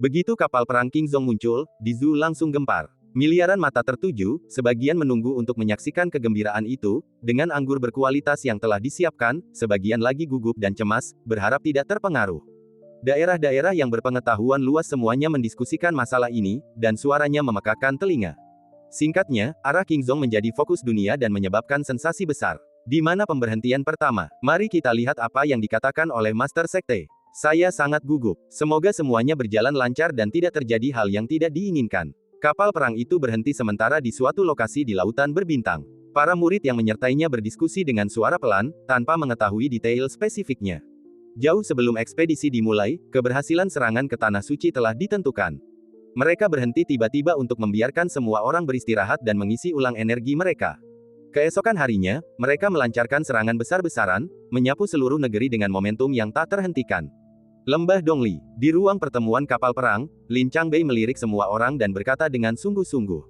Begitu kapal perang King Zong muncul, di Zhou langsung gempar. Miliaran mata tertuju, sebagian menunggu untuk menyaksikan kegembiraan itu, dengan anggur berkualitas yang telah disiapkan, sebagian lagi gugup dan cemas, berharap tidak terpengaruh. Daerah-daerah yang berpengetahuan luas semuanya mendiskusikan masalah ini, dan suaranya memekakkan telinga. Singkatnya, arah King Zong menjadi fokus dunia dan menyebabkan sensasi besar. Di mana pemberhentian pertama? Mari kita lihat apa yang dikatakan oleh Master Sekte. Saya sangat gugup. Semoga semuanya berjalan lancar dan tidak terjadi hal yang tidak diinginkan. Kapal perang itu berhenti sementara di suatu lokasi di lautan berbintang. Para murid yang menyertainya berdiskusi dengan suara pelan, tanpa mengetahui detail spesifiknya. Jauh sebelum ekspedisi dimulai, keberhasilan serangan ke Tanah Suci telah ditentukan. Mereka berhenti tiba-tiba untuk membiarkan semua orang beristirahat dan mengisi ulang energi mereka. Keesokan harinya, mereka melancarkan serangan besar-besaran, menyapu seluruh negeri dengan momentum yang tak terhentikan. Lembah Dongli. Di ruang pertemuan kapal perang, Lin Changbei melirik semua orang dan berkata dengan sungguh-sungguh.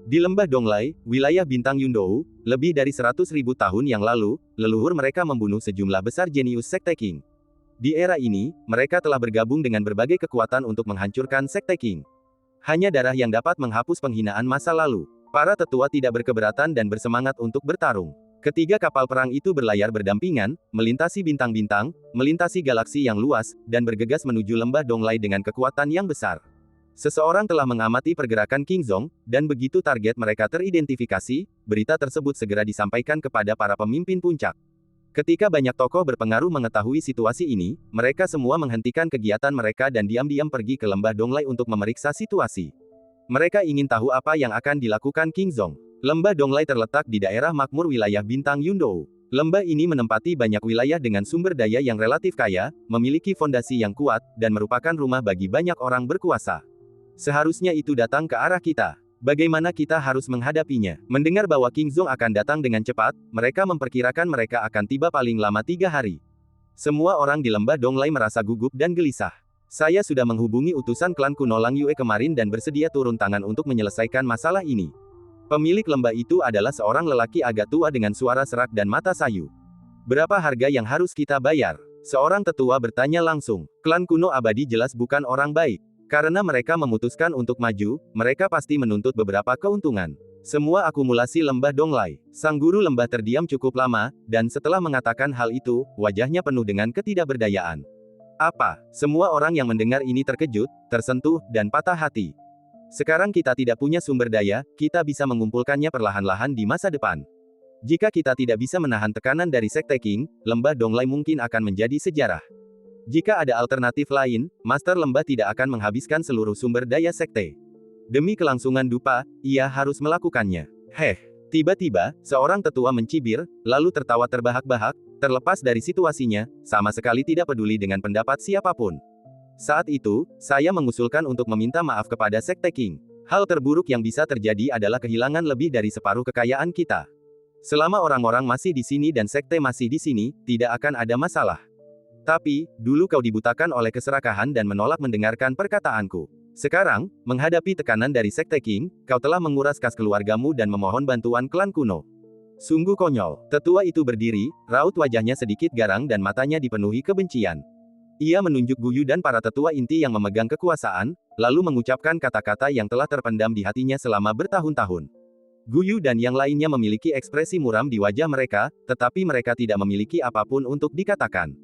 Di Lembah Donglai, wilayah bintang Yundou, lebih dari 100.000 tahun yang lalu, leluhur mereka membunuh sejumlah besar jenius Sekte King. Di era ini, mereka telah bergabung dengan berbagai kekuatan untuk menghancurkan Sekte King. Hanya darah yang dapat menghapus penghinaan masa lalu. Para tetua tidak berkeberatan dan bersemangat untuk bertarung. Ketiga kapal perang itu berlayar berdampingan, melintasi bintang-bintang, melintasi galaksi yang luas, dan bergegas menuju lembah Donglai dengan kekuatan yang besar. Seseorang telah mengamati pergerakan King Zong, dan begitu target mereka teridentifikasi, berita tersebut segera disampaikan kepada para pemimpin puncak. Ketika banyak tokoh berpengaruh mengetahui situasi ini, mereka semua menghentikan kegiatan mereka dan diam-diam pergi ke lembah Donglai untuk memeriksa situasi. Mereka ingin tahu apa yang akan dilakukan King Zong. Lembah Donglai terletak di daerah makmur wilayah bintang Yundou. Lembah ini menempati banyak wilayah dengan sumber daya yang relatif kaya, memiliki fondasi yang kuat, dan merupakan rumah bagi banyak orang berkuasa. Seharusnya itu datang ke arah kita. Bagaimana kita harus menghadapinya? Mendengar bahwa King Zong akan datang dengan cepat, mereka memperkirakan mereka akan tiba paling lama 3 hari. Semua orang di lembah Donglai merasa gugup dan gelisah. Saya sudah menghubungi utusan klan kuno Lang Yue kemarin dan bersedia turun tangan untuk menyelesaikan masalah ini. Pemilik lembah itu adalah seorang lelaki agak tua dengan suara serak dan mata sayu. Berapa harga yang harus kita bayar? Seorang tetua bertanya langsung. Klan kuno abadi jelas bukan orang baik. Karena mereka memutuskan untuk maju, mereka pasti menuntut beberapa keuntungan. Semua akumulasi lembah Donglai. Sang guru lembah terdiam cukup lama, dan setelah mengatakan hal itu, wajahnya penuh dengan ketidakberdayaan. Apa? Semua orang yang mendengar ini terkejut, tersentuh, dan patah hati. Sekarang kita tidak punya sumber daya, kita bisa mengumpulkannya perlahan-lahan di masa depan. Jika kita tidak bisa menahan tekanan dari Sekte King, lembah Donglai mungkin akan menjadi sejarah. Jika ada alternatif lain, Master Lembah tidak akan menghabiskan seluruh sumber daya Sekte. Demi kelangsungan dupa, ia harus melakukannya. Tiba-tiba, seorang tetua mencibir, lalu tertawa terbahak-bahak, terlepas dari situasinya, sama sekali tidak peduli dengan pendapat siapapun. Saat itu, saya mengusulkan untuk meminta maaf kepada Sekte King. Hal terburuk yang bisa terjadi adalah kehilangan lebih dari separuh kekayaan kita. Selama orang-orang masih di sini dan Sekte masih di sini, tidak akan ada masalah. Tapi, dulu kau dibutakan oleh keserakahan dan menolak mendengarkan perkataanku. Sekarang, menghadapi tekanan dari Sekte King, kau telah menguras kas keluargamu dan memohon bantuan klan kuno. Sungguh konyol. Tetua itu berdiri, raut wajahnya sedikit garang dan matanya dipenuhi kebencian. Ia menunjuk Guyu dan para tetua inti yang memegang kekuasaan, lalu mengucapkan kata-kata yang telah terpendam di hatinya selama bertahun-tahun. Guyu dan yang lainnya memiliki ekspresi muram di wajah mereka, tetapi mereka tidak memiliki apapun untuk dikatakan.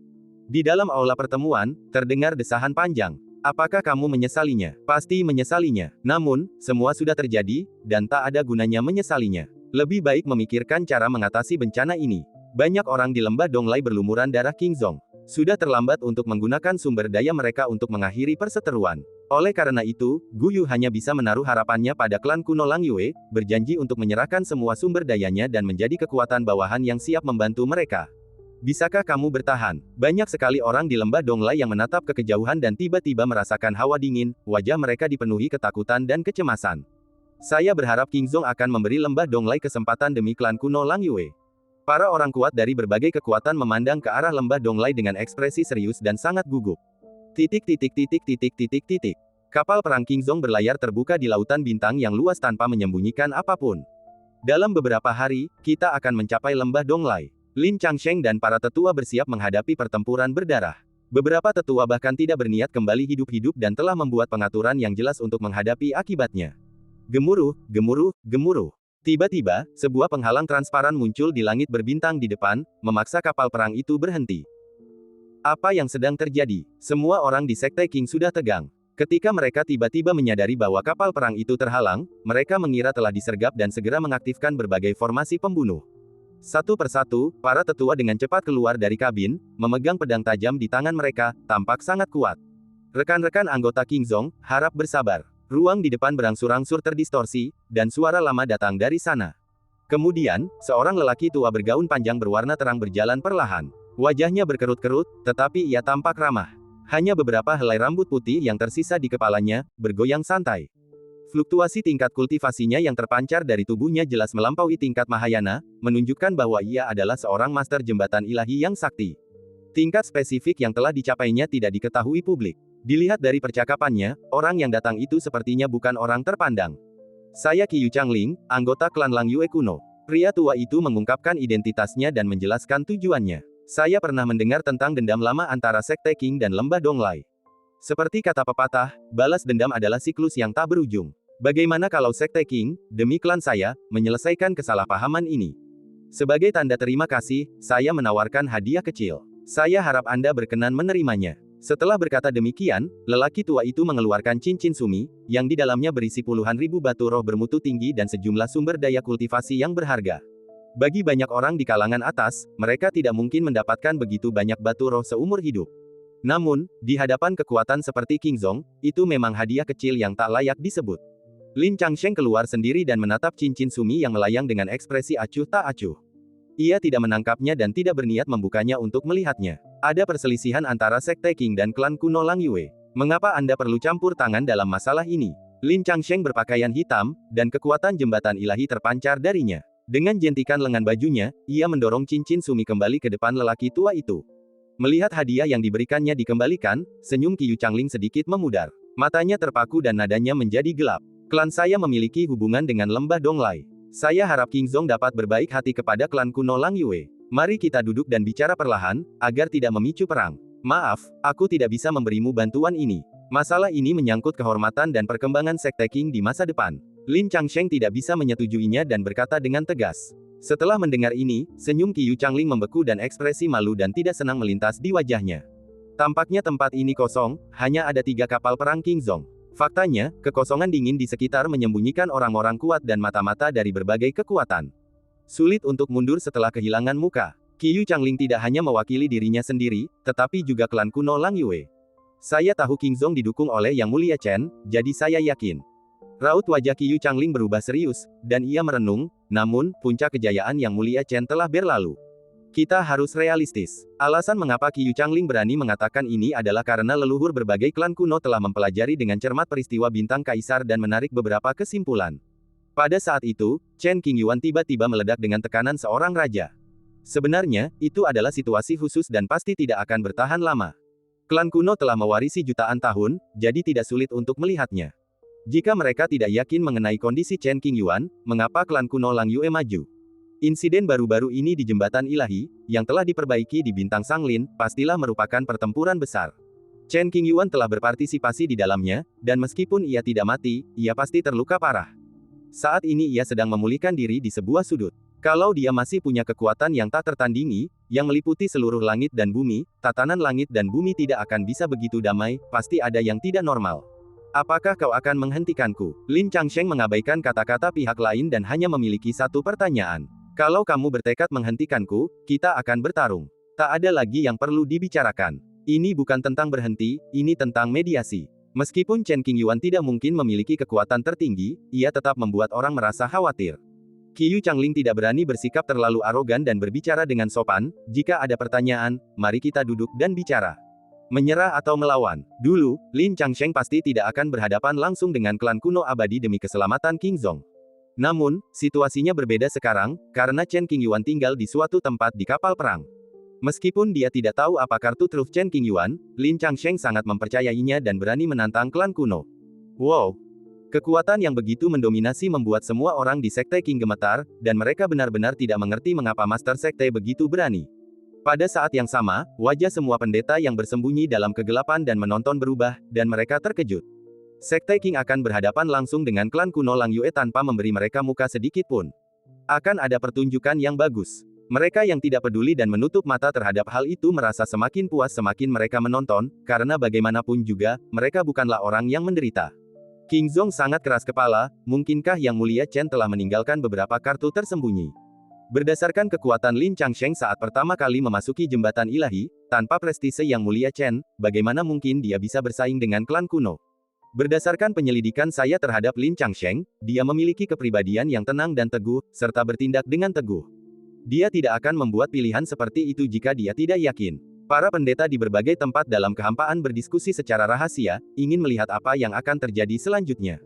Di dalam aula pertemuan, terdengar desahan panjang. Apakah kamu menyesalinya? Pasti menyesalinya. Namun, semua sudah terjadi, dan tak ada gunanya menyesalinya. Lebih baik memikirkan cara mengatasi bencana ini. Banyak orang di lembah Donglai berlumuran darah King Zong. Sudah terlambat untuk menggunakan sumber daya mereka untuk mengakhiri perseteruan. Oleh karena itu, Guyu hanya bisa menaruh harapannya pada klan kuno Lang Yue, berjanji untuk menyerahkan semua sumber dayanya dan menjadi kekuatan bawahan yang siap membantu mereka. Bisakah kamu bertahan? Banyak sekali orang di lembah Donglai yang menatap ke kejauhan dan tiba-tiba merasakan hawa dingin, wajah mereka dipenuhi ketakutan dan kecemasan. Saya berharap King Zong akan memberi lembah Donglai kesempatan demi klan kuno Lang Yue. Para orang kuat dari berbagai kekuatan memandang ke arah lembah Donglai dengan ekspresi serius dan sangat gugup. Kapal perang King Zong berlayar terbuka di lautan bintang yang luas tanpa menyembunyikan apapun. Dalam beberapa hari, kita akan mencapai lembah Donglai. Lin Changsheng dan para tetua bersiap menghadapi pertempuran berdarah. Beberapa tetua bahkan tidak berniat kembali hidup-hidup dan telah membuat pengaturan yang jelas untuk menghadapi akibatnya. Gemuruh, gemuruh, gemuruh. Tiba-tiba, sebuah penghalang transparan muncul di langit berbintang di depan, memaksa kapal perang itu berhenti. Apa yang sedang terjadi? Semua orang di Sekte Qing sudah tegang. Ketika mereka tiba-tiba menyadari bahwa kapal perang itu terhalang, mereka mengira telah disergap dan segera mengaktifkan berbagai formasi pembunuh. Satu persatu, para tetua dengan cepat keluar dari kabin, memegang pedang tajam di tangan mereka, tampak sangat kuat. Rekan-rekan anggota Kingzong, harap bersabar. Ruang di depan berangsur-angsur terdistorsi, dan suara lama datang dari sana. Kemudian, seorang lelaki tua bergaun panjang berwarna terang berjalan perlahan. Wajahnya berkerut-kerut, tetapi ia tampak ramah. Hanya beberapa helai rambut putih yang tersisa di kepalanya, bergoyang santai. Fluktuasi tingkat kultivasinya yang terpancar dari tubuhnya jelas melampaui tingkat Mahayana, menunjukkan bahwa ia adalah seorang master jembatan ilahi yang sakti. Tingkat spesifik yang telah dicapainya tidak diketahui publik. Dilihat dari percakapannya, orang yang datang itu sepertinya bukan orang terpandang. Saya Qiyu Changling, anggota klan Lang Yue kuno. Pria tua itu mengungkapkan identitasnya dan menjelaskan tujuannya. Saya pernah mendengar tentang dendam lama antara Sekte Qing dan Lembah Donglai. Seperti kata pepatah, balas dendam adalah siklus yang tak berujung. Bagaimana kalau Sekte Qing, demi klan saya, menyelesaikan kesalahpahaman ini? Sebagai tanda terima kasih, saya menawarkan hadiah kecil. Saya harap Anda berkenan menerimanya. Setelah berkata demikian, lelaki tua itu mengeluarkan cincin sumi, yang di dalamnya berisi puluhan ribu batu roh bermutu tinggi dan sejumlah sumber daya kultivasi yang berharga. Bagi banyak orang di kalangan atas, mereka tidak mungkin mendapatkan begitu banyak batu roh seumur hidup. Namun, di hadapan kekuatan seperti Kingzong, itu memang hadiah kecil yang tak layak disebut. Lin Changsheng keluar sendiri dan menatap cincin sumi yang melayang dengan ekspresi acuh tak acuh. Ia tidak menangkapnya dan tidak berniat membukanya untuk melihatnya. Ada perselisihan antara Sekte Qing dan klan kuno Lang Yue. Mengapa Anda perlu campur tangan dalam masalah ini? Lin Changsheng berpakaian hitam, dan kekuatan jembatan ilahi terpancar darinya. Dengan jentikan lengan bajunya, ia mendorong cincin sumi kembali ke depan lelaki tua itu. Melihat hadiah yang diberikannya dikembalikan, senyum Qiyu Changling sedikit memudar. Matanya terpaku dan nadanya menjadi gelap. Klan saya memiliki hubungan dengan Lembah Donglai. Saya harap Kingzong dapat berbaik hati kepada klan kuno Lang Yue. Mari kita duduk dan bicara perlahan, agar tidak memicu perang. Maaf, aku tidak bisa memberimu bantuan ini. Masalah ini menyangkut kehormatan dan perkembangan Sekte Qing di masa depan. Lin Changsheng tidak bisa menyetujuinya dan berkata dengan tegas. Setelah mendengar ini, senyum Qiyu Changling membeku dan ekspresi malu dan tidak senang melintas di wajahnya. Tampaknya tempat ini kosong, hanya ada 3 kapal perang Kingzong. Faktanya, kekosongan dingin di sekitar menyembunyikan orang-orang kuat dan mata-mata dari berbagai kekuatan. Sulit untuk mundur setelah kehilangan muka. Qiyu Changling tidak hanya mewakili dirinya sendiri, tetapi juga klan kuno Lang Yue. Saya tahu Kingzong didukung oleh Yang Mulia Chen, jadi saya yakin. Raut wajah Qiyu Changling berubah serius, dan ia merenung, namun, puncak kejayaan Yang Mulia Chen telah berlalu. Kita harus realistis. Alasan mengapa Qiyu Changling berani mengatakan ini adalah karena leluhur berbagai klan kuno telah mempelajari dengan cermat peristiwa bintang kaisar dan menarik beberapa kesimpulan. Pada saat itu, Chen Qingyuan tiba-tiba meledak dengan tekanan seorang raja. Sebenarnya, itu adalah situasi khusus dan pasti tidak akan bertahan lama. Klan kuno telah mewarisi jutaan tahun, jadi tidak sulit untuk melihatnya. Jika mereka tidak yakin mengenai kondisi Chen Qingyuan, mengapa klan kuno Lang Yue maju? Insiden baru-baru ini di Jembatan Ilahi, yang telah diperbaiki di Bintang Sanglin, pastilah merupakan pertempuran besar. Chen Qingyuan telah berpartisipasi di dalamnya, dan meskipun ia tidak mati, ia pasti terluka parah. Saat ini ia sedang memulihkan diri di sebuah sudut. Kalau dia masih punya kekuatan yang tak tertandingi, yang meliputi seluruh langit dan bumi, tatanan langit dan bumi tidak akan bisa begitu damai, pasti ada yang tidak normal. Apakah kau akan menghentikanku? Lin Changsheng mengabaikan kata-kata pihak lain dan hanya memiliki satu pertanyaan. Kalau kamu bertekad menghentikanku, kita akan bertarung. Tak ada lagi yang perlu dibicarakan. Ini bukan tentang berhenti, ini tentang mediasi. Meskipun Chen Qingyuan tidak mungkin memiliki kekuatan tertinggi, ia tetap membuat orang merasa khawatir. Qiyu Changling tidak berani bersikap terlalu arogan dan berbicara dengan sopan. Jika ada pertanyaan, mari kita duduk dan bicara. Menyerah atau melawan? Dulu, Lin Changsheng pasti tidak akan berhadapan langsung dengan klan kuno abadi demi keselamatan Kingzong. Namun, situasinya berbeda sekarang, karena Chen Qingyuan tinggal di suatu tempat di kapal perang. Meskipun dia tidak tahu apa kartu truf Chen Qingyuan, Lin Changsheng sangat mempercayainya dan berani menantang klan kuno. Wow! Kekuatan yang begitu mendominasi membuat semua orang di Sekte Qing gemetar, dan mereka benar-benar tidak mengerti mengapa Master Sekte begitu berani. Pada saat yang sama, wajah semua pendeta yang bersembunyi dalam kegelapan dan menonton berubah, dan mereka terkejut. Sekte Qing akan berhadapan langsung dengan klan kuno Lang Yue tanpa memberi mereka muka sedikit pun. Akan ada pertunjukan yang bagus. Mereka yang tidak peduli dan menutup mata terhadap hal itu merasa semakin puas semakin mereka menonton, karena bagaimanapun juga, mereka bukanlah orang yang menderita. King Zong sangat keras kepala, mungkinkah Yang Mulia Chen telah meninggalkan beberapa kartu tersembunyi? Berdasarkan kekuatan Lin Changsheng saat pertama kali memasuki jembatan ilahi, tanpa prestise Yang Mulia Chen, bagaimana mungkin dia bisa bersaing dengan klan kuno? Berdasarkan penyelidikan saya terhadap Lin Changsheng, dia memiliki kepribadian yang tenang dan teguh, serta bertindak dengan teguh. Dia tidak akan membuat pilihan seperti itu jika dia tidak yakin. Para pendeta di berbagai tempat dalam kehampaan berdiskusi secara rahasia, ingin melihat apa yang akan terjadi selanjutnya.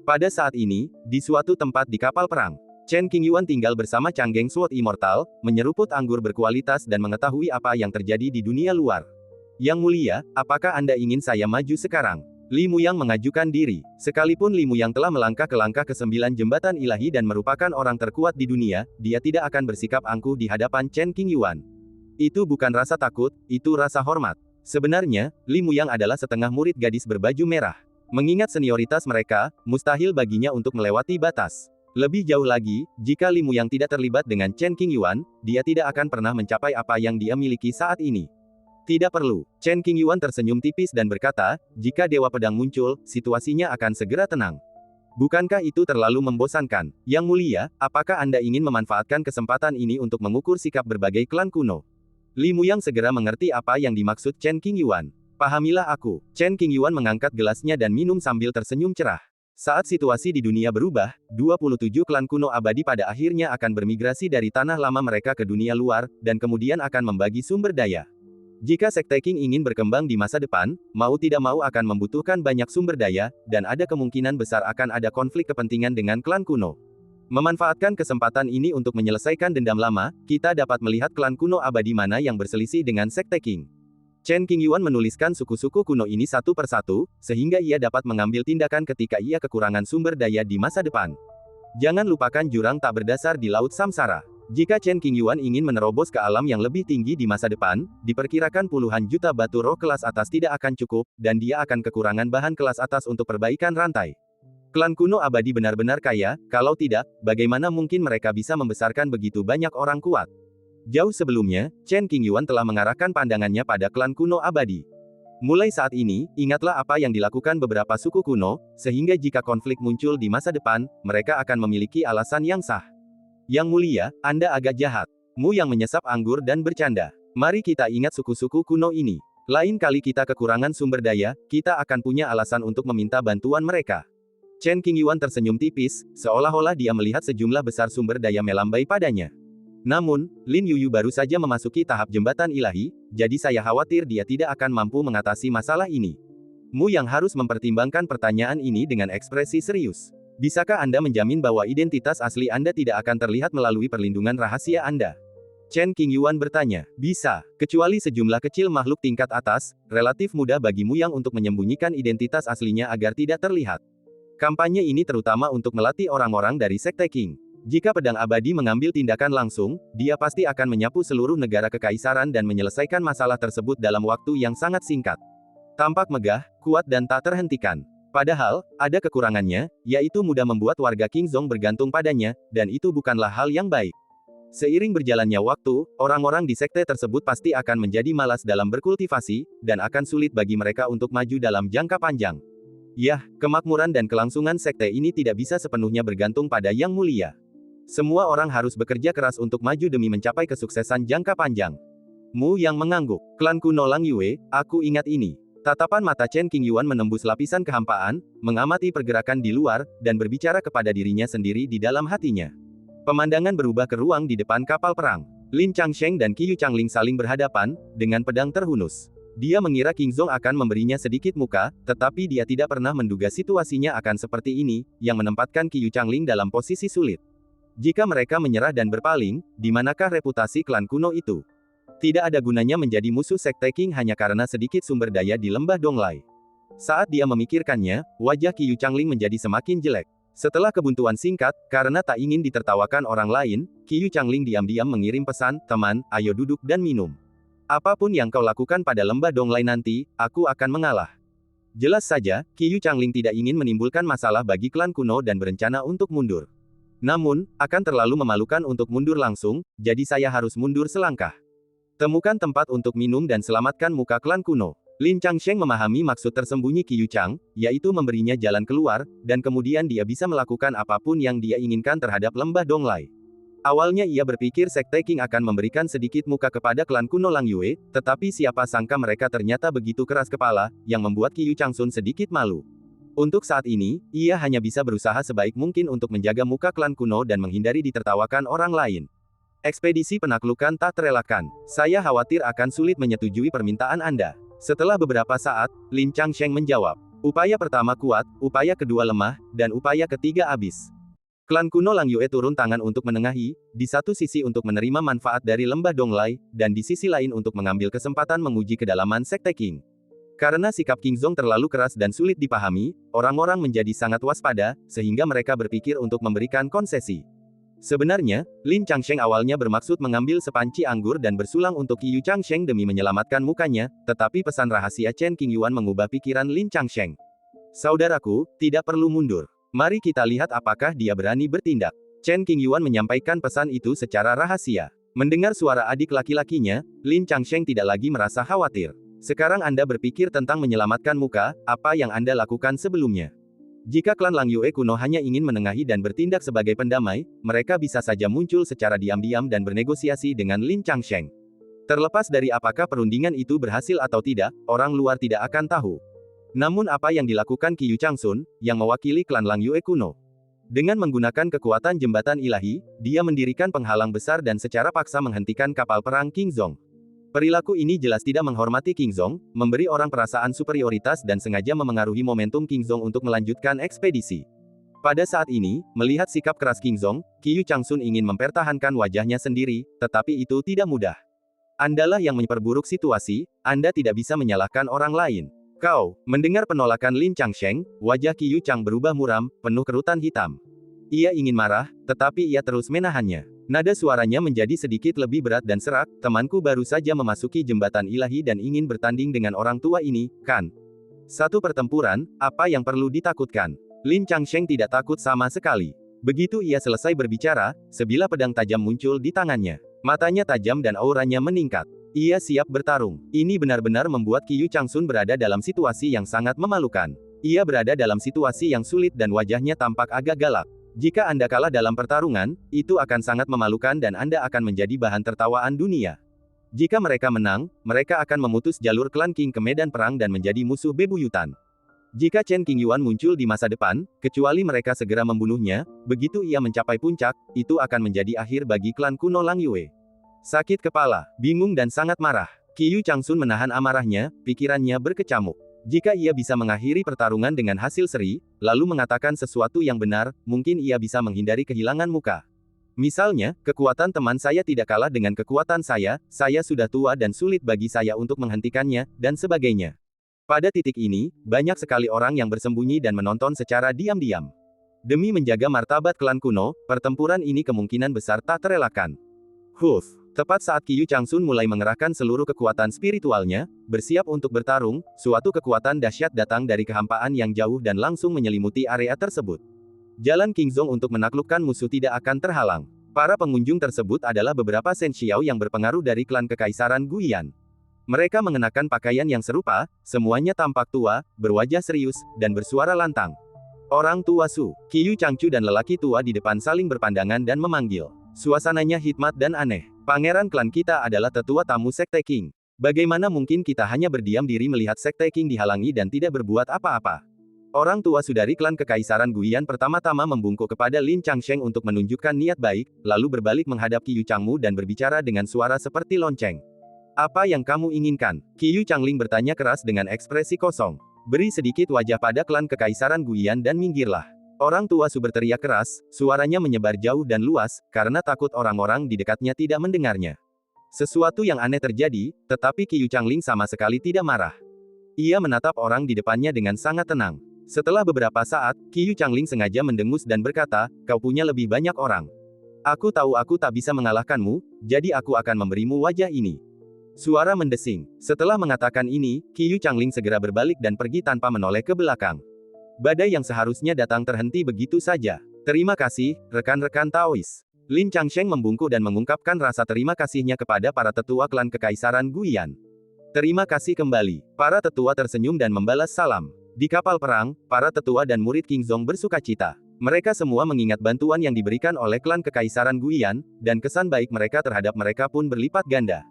Pada saat ini, di suatu tempat di kapal perang, Chen Qingyuan tinggal bersama Canggeng Sword Immortal, menyeruput anggur berkualitas dan mengetahui apa yang terjadi di dunia luar. Yang Mulia, apakah Anda ingin saya maju sekarang? Li Muyang mengajukan diri. Sekalipun Li Muyang telah melangkah ke langkah ke-9 jembatan ilahi dan merupakan orang terkuat di dunia, dia tidak akan bersikap angkuh di hadapan Chen Qingyuan. Itu bukan rasa takut, itu rasa hormat. Sebenarnya, Li Muyang adalah setengah murid gadis berbaju merah. Mengingat senioritas mereka, mustahil baginya untuk melewati batas. Lebih jauh lagi, jika Li Muyang tidak terlibat dengan Chen Qingyuan, dia tidak akan pernah mencapai apa yang dia miliki saat ini. Tidak perlu. Chen Qingyuan tersenyum tipis dan berkata, jika Dewa Pedang muncul, situasinya akan segera tenang. Bukankah itu terlalu membosankan? Yang Mulia, apakah Anda ingin memanfaatkan kesempatan ini untuk mengukur sikap berbagai klan kuno? Li Muyang segera mengerti apa yang dimaksud Chen Qingyuan. Pahamilah aku. Chen Qingyuan mengangkat gelasnya dan minum sambil tersenyum cerah. Saat situasi di dunia berubah, 27 klan kuno abadi pada akhirnya akan bermigrasi dari tanah lama mereka ke dunia luar, dan kemudian akan membagi sumber daya. Jika Sekte Qing ingin berkembang di masa depan, mau tidak mau akan membutuhkan banyak sumber daya, dan ada kemungkinan besar akan ada konflik kepentingan dengan klan kuno. Memanfaatkan kesempatan ini untuk menyelesaikan dendam lama, kita dapat melihat klan kuno abadi mana yang berselisih dengan Sekte Qing. Chen Qingyuan menuliskan suku-suku kuno ini satu persatu, sehingga ia dapat mengambil tindakan ketika ia kekurangan sumber daya di masa depan. Jangan lupakan jurang tak berdasar di Laut Samsara. Jika Chen Qingyuan ingin menerobos ke alam yang lebih tinggi di masa depan, diperkirakan puluhan juta batu roh kelas atas tidak akan cukup, dan dia akan kekurangan bahan kelas atas untuk perbaikan rantai. Klan kuno abadi benar-benar kaya, kalau tidak, bagaimana mungkin mereka bisa membesarkan begitu banyak orang kuat? Jauh sebelumnya, Chen Qingyuan telah mengarahkan pandangannya pada klan kuno abadi. Mulai saat ini, ingatlah apa yang dilakukan beberapa suku kuno, sehingga jika konflik muncul di masa depan, mereka akan memiliki alasan yang sah. Yang Mulia, Anda agak jahat. Mu yang menyesap anggur dan bercanda. Mari kita ingat suku-suku kuno ini. Lain kali kita kekurangan sumber daya, kita akan punya alasan untuk meminta bantuan mereka. Chen Qingyuan tersenyum tipis, seolah-olah dia melihat sejumlah besar sumber daya melambai padanya. Namun, Lin Yuyu baru saja memasuki tahap jembatan ilahi, jadi saya khawatir dia tidak akan mampu mengatasi masalah ini. Mu yang harus mempertimbangkan pertanyaan ini dengan ekspresi serius. Bisakah Anda menjamin bahwa identitas asli Anda tidak akan terlihat melalui perlindungan rahasia Anda? Chen Qingyuan bertanya. Bisa, kecuali sejumlah kecil makhluk tingkat atas, relatif mudah bagi Mu Yang untuk menyembunyikan identitas aslinya agar tidak terlihat. Kampanye ini terutama untuk melatih orang-orang dari Sekte Qing. Jika pedang abadi mengambil tindakan langsung, dia pasti akan menyapu seluruh negara kekaisaran dan menyelesaikan masalah tersebut dalam waktu yang sangat singkat. Tampak megah, kuat dan tak terhentikan. Padahal, ada kekurangannya, yaitu mudah membuat warga Qingzong bergantung padanya, dan itu bukanlah hal yang baik. Seiring berjalannya waktu, orang-orang di sekte tersebut pasti akan menjadi malas dalam berkultivasi, dan akan sulit bagi mereka untuk maju dalam jangka panjang. Yah, kemakmuran dan kelangsungan sekte ini tidak bisa sepenuhnya bergantung pada Yang Mulia. Semua orang harus bekerja keras untuk maju demi mencapai kesuksesan jangka panjang. Mu Yang mengangguk. Klan kuno Lang Yue, aku ingat ini. Tatapan mata Chen Qingyuan menembus lapisan kehampaan, mengamati pergerakan di luar, dan berbicara kepada dirinya sendiri di dalam hatinya. Pemandangan berubah ke ruang di depan kapal perang. Lin Changsheng dan Qiyu Changling saling berhadapan, dengan pedang terhunus. Dia mengira Qingzong akan memberinya sedikit muka, tetapi dia tidak pernah menduga situasinya akan seperti ini, yang menempatkan Qiyu Changling dalam posisi sulit. Jika mereka menyerah dan berpaling, di manakah reputasi klan kuno itu? Tidak ada gunanya menjadi musuh Sekte Qing hanya karena sedikit sumber daya di lembah Donglai. Saat dia memikirkannya, wajah Qiyu Changling menjadi semakin jelek. Setelah kebuntuan singkat, karena tak ingin ditertawakan orang lain, Qiyu Changling diam-diam mengirim pesan, teman, ayo duduk dan minum. Apapun yang kau lakukan pada lembah Donglai nanti, aku akan mengalah. Jelas saja, Qiyu Changling tidak ingin menimbulkan masalah bagi klan kuno dan berencana untuk mundur. Namun, akan terlalu memalukan untuk mundur langsung, jadi saya harus mundur selangkah. Temukan tempat untuk minum dan selamatkan muka klan kuno. Lin Changsheng memahami maksud tersembunyi Qiyu Chang, yaitu memberinya jalan keluar, dan kemudian dia bisa melakukan apapun yang dia inginkan terhadap lembah Donglai. Awalnya ia berpikir Sekte Qing akan memberikan sedikit muka kepada klan kuno Lang Yue, tetapi siapa sangka mereka ternyata begitu keras kepala, yang membuat Qiyu Changsun sedikit malu. Untuk saat ini, ia hanya bisa berusaha sebaik mungkin untuk menjaga muka klan kuno dan menghindari ditertawakan orang lain. Ekspedisi penaklukan tak terelakkan. Saya khawatir akan sulit menyetujui permintaan Anda. Setelah beberapa saat, Lin Changsheng menjawab. Upaya pertama kuat, upaya kedua lemah, dan upaya ketiga habis. Klan kuno Lang Yue turun tangan untuk menengahi, di satu sisi untuk menerima manfaat dari lembah Donglai, dan di sisi lain untuk mengambil kesempatan menguji kedalaman Sekte Qing. Karena sikap King Zong terlalu keras dan sulit dipahami, orang-orang menjadi sangat waspada, sehingga mereka berpikir untuk memberikan konsesi. Sebenarnya, Lin Changsheng awalnya bermaksud mengambil sepanci anggur dan bersulang untuk Qiyu Changsheng demi menyelamatkan mukanya, tetapi pesan rahasia Chen Qingyuan mengubah pikiran Lin Changsheng. Saudaraku, tidak perlu mundur. Mari kita lihat apakah dia berani bertindak. Chen Qingyuan menyampaikan pesan itu secara rahasia. Mendengar suara adik laki-lakinya, Lin Changsheng tidak lagi merasa khawatir. Sekarang Anda berpikir tentang menyelamatkan muka, apa yang Anda lakukan sebelumnya? Jika klan Lang Yue kuno hanya ingin menengahi dan bertindak sebagai pendamai, mereka bisa saja muncul secara diam-diam dan bernegosiasi dengan Lin Changsheng. Terlepas dari apakah perundingan itu berhasil atau tidak, orang luar tidak akan tahu. Namun apa yang dilakukan Qiyu Changsun, yang mewakili klan Lang Yue kuno? Dengan menggunakan kekuatan jembatan ilahi, dia mendirikan penghalang besar dan secara paksa menghentikan kapal perang King Zong. Perilaku ini jelas tidak menghormati King Zong, memberi orang perasaan superioritas dan sengaja memengaruhi momentum King Zong untuk melanjutkan ekspedisi. Pada saat ini, melihat sikap keras King Zong, Qiyu Changsun ingin mempertahankan wajahnya sendiri, tetapi itu tidak mudah. Andalah yang memperburuk situasi, Anda tidak bisa menyalahkan orang lain. Kau, mendengar penolakan Lin Changsheng, wajah Qiyu Chang berubah muram, penuh kerutan hitam. Ia ingin marah, tetapi ia terus menahannya. Nada suaranya menjadi sedikit lebih berat dan serak, temanku baru saja memasuki jembatan ilahi dan ingin bertanding dengan orang tua ini, kan? Satu pertempuran, apa yang perlu ditakutkan? Lin Changsheng tidak takut sama sekali. Begitu ia selesai berbicara, sebilah pedang tajam muncul di tangannya. Matanya tajam dan auranya meningkat. Ia siap bertarung. Ini benar-benar membuat Qiyu Changsun berada dalam situasi yang sangat memalukan. Ia berada dalam situasi yang sulit dan wajahnya tampak agak galak. Jika Anda kalah dalam pertarungan, itu akan sangat memalukan dan Anda akan menjadi bahan tertawaan dunia. Jika mereka menang, mereka akan memutus jalur klan Qing ke medan perang dan menjadi musuh bebuyutan. Jika Chen Qingyuan muncul di masa depan, kecuali mereka segera membunuhnya, begitu ia mencapai puncak, itu akan menjadi akhir bagi klan kuno Lang Yue. Sakit kepala, bingung dan sangat marah. Qiyu Changsun menahan amarahnya, pikirannya berkecamuk. Jika ia bisa mengakhiri pertarungan dengan hasil seri, lalu mengatakan sesuatu yang benar, mungkin ia bisa menghindari kehilangan muka. Misalnya, kekuatan teman saya tidak kalah dengan kekuatan saya sudah tua dan sulit bagi saya untuk menghentikannya, dan sebagainya. Pada titik ini, banyak sekali orang yang bersembunyi dan menonton secara diam-diam. Demi menjaga martabat klan kuno, pertempuran ini kemungkinan besar tak terelakkan. Tepat saat Qiyu Changsun mulai mengerahkan seluruh kekuatan spiritualnya, bersiap untuk bertarung, suatu kekuatan dahsyat datang dari kehampaan yang jauh dan langsung menyelimuti area tersebut. Jalan King Zong untuk menaklukkan musuh tidak akan terhalang. Para pengunjung tersebut adalah beberapa Shen Xiao yang berpengaruh dari klan Kekaisaran Guiyan. Mereka mengenakan pakaian yang serupa, semuanya tampak tua, berwajah serius, dan bersuara lantang. Orang tua Su, Qiyu Changchu dan lelaki tua di depan saling berpandangan dan memanggil. Suasananya hikmat dan aneh. Pangeran klan kita adalah tetua tamu Sekte Qing. Bagaimana mungkin kita hanya berdiam diri melihat Sekte Qing dihalangi dan tidak berbuat apa-apa? Orang tua sudari klan Kekaisaran Guiyan pertama-tama membungkuk kepada Lin Changsheng untuk menunjukkan niat baik, lalu berbalik menghadap Qiyu Changmu dan berbicara dengan suara seperti lonceng. Apa yang kamu inginkan? Qiyu Changling bertanya keras dengan ekspresi kosong. Beri sedikit wajah pada klan Kekaisaran Guiyan dan minggirlah. Orang tua Su berteriak keras, suaranya menyebar jauh dan luas, karena takut orang-orang di dekatnya tidak mendengarnya. Sesuatu yang aneh terjadi, tetapi Qiyu Changling sama sekali tidak marah. Ia menatap orang di depannya dengan sangat tenang. Setelah beberapa saat, Qiyu Changling sengaja mendengus dan berkata, kau punya lebih banyak orang. Aku tahu aku tak bisa mengalahkanmu, jadi aku akan memberimu wajah ini. Suara mendesing. Setelah mengatakan ini, Qiyu Changling segera berbalik dan pergi tanpa menoleh ke belakang. Badai yang seharusnya datang terhenti begitu saja. Terima kasih, rekan-rekan Taois. Lin Changsheng membungkuk dan mengungkapkan rasa terima kasihnya kepada para tetua klan Kekaisaran Guiyan. Terima kasih kembali. Para tetua tersenyum dan membalas salam. Di kapal perang, para tetua dan murid Kingzong bersukacita. Mereka semua mengingat bantuan yang diberikan oleh klan Kekaisaran Guiyan, dan kesan baik mereka terhadap mereka pun berlipat ganda.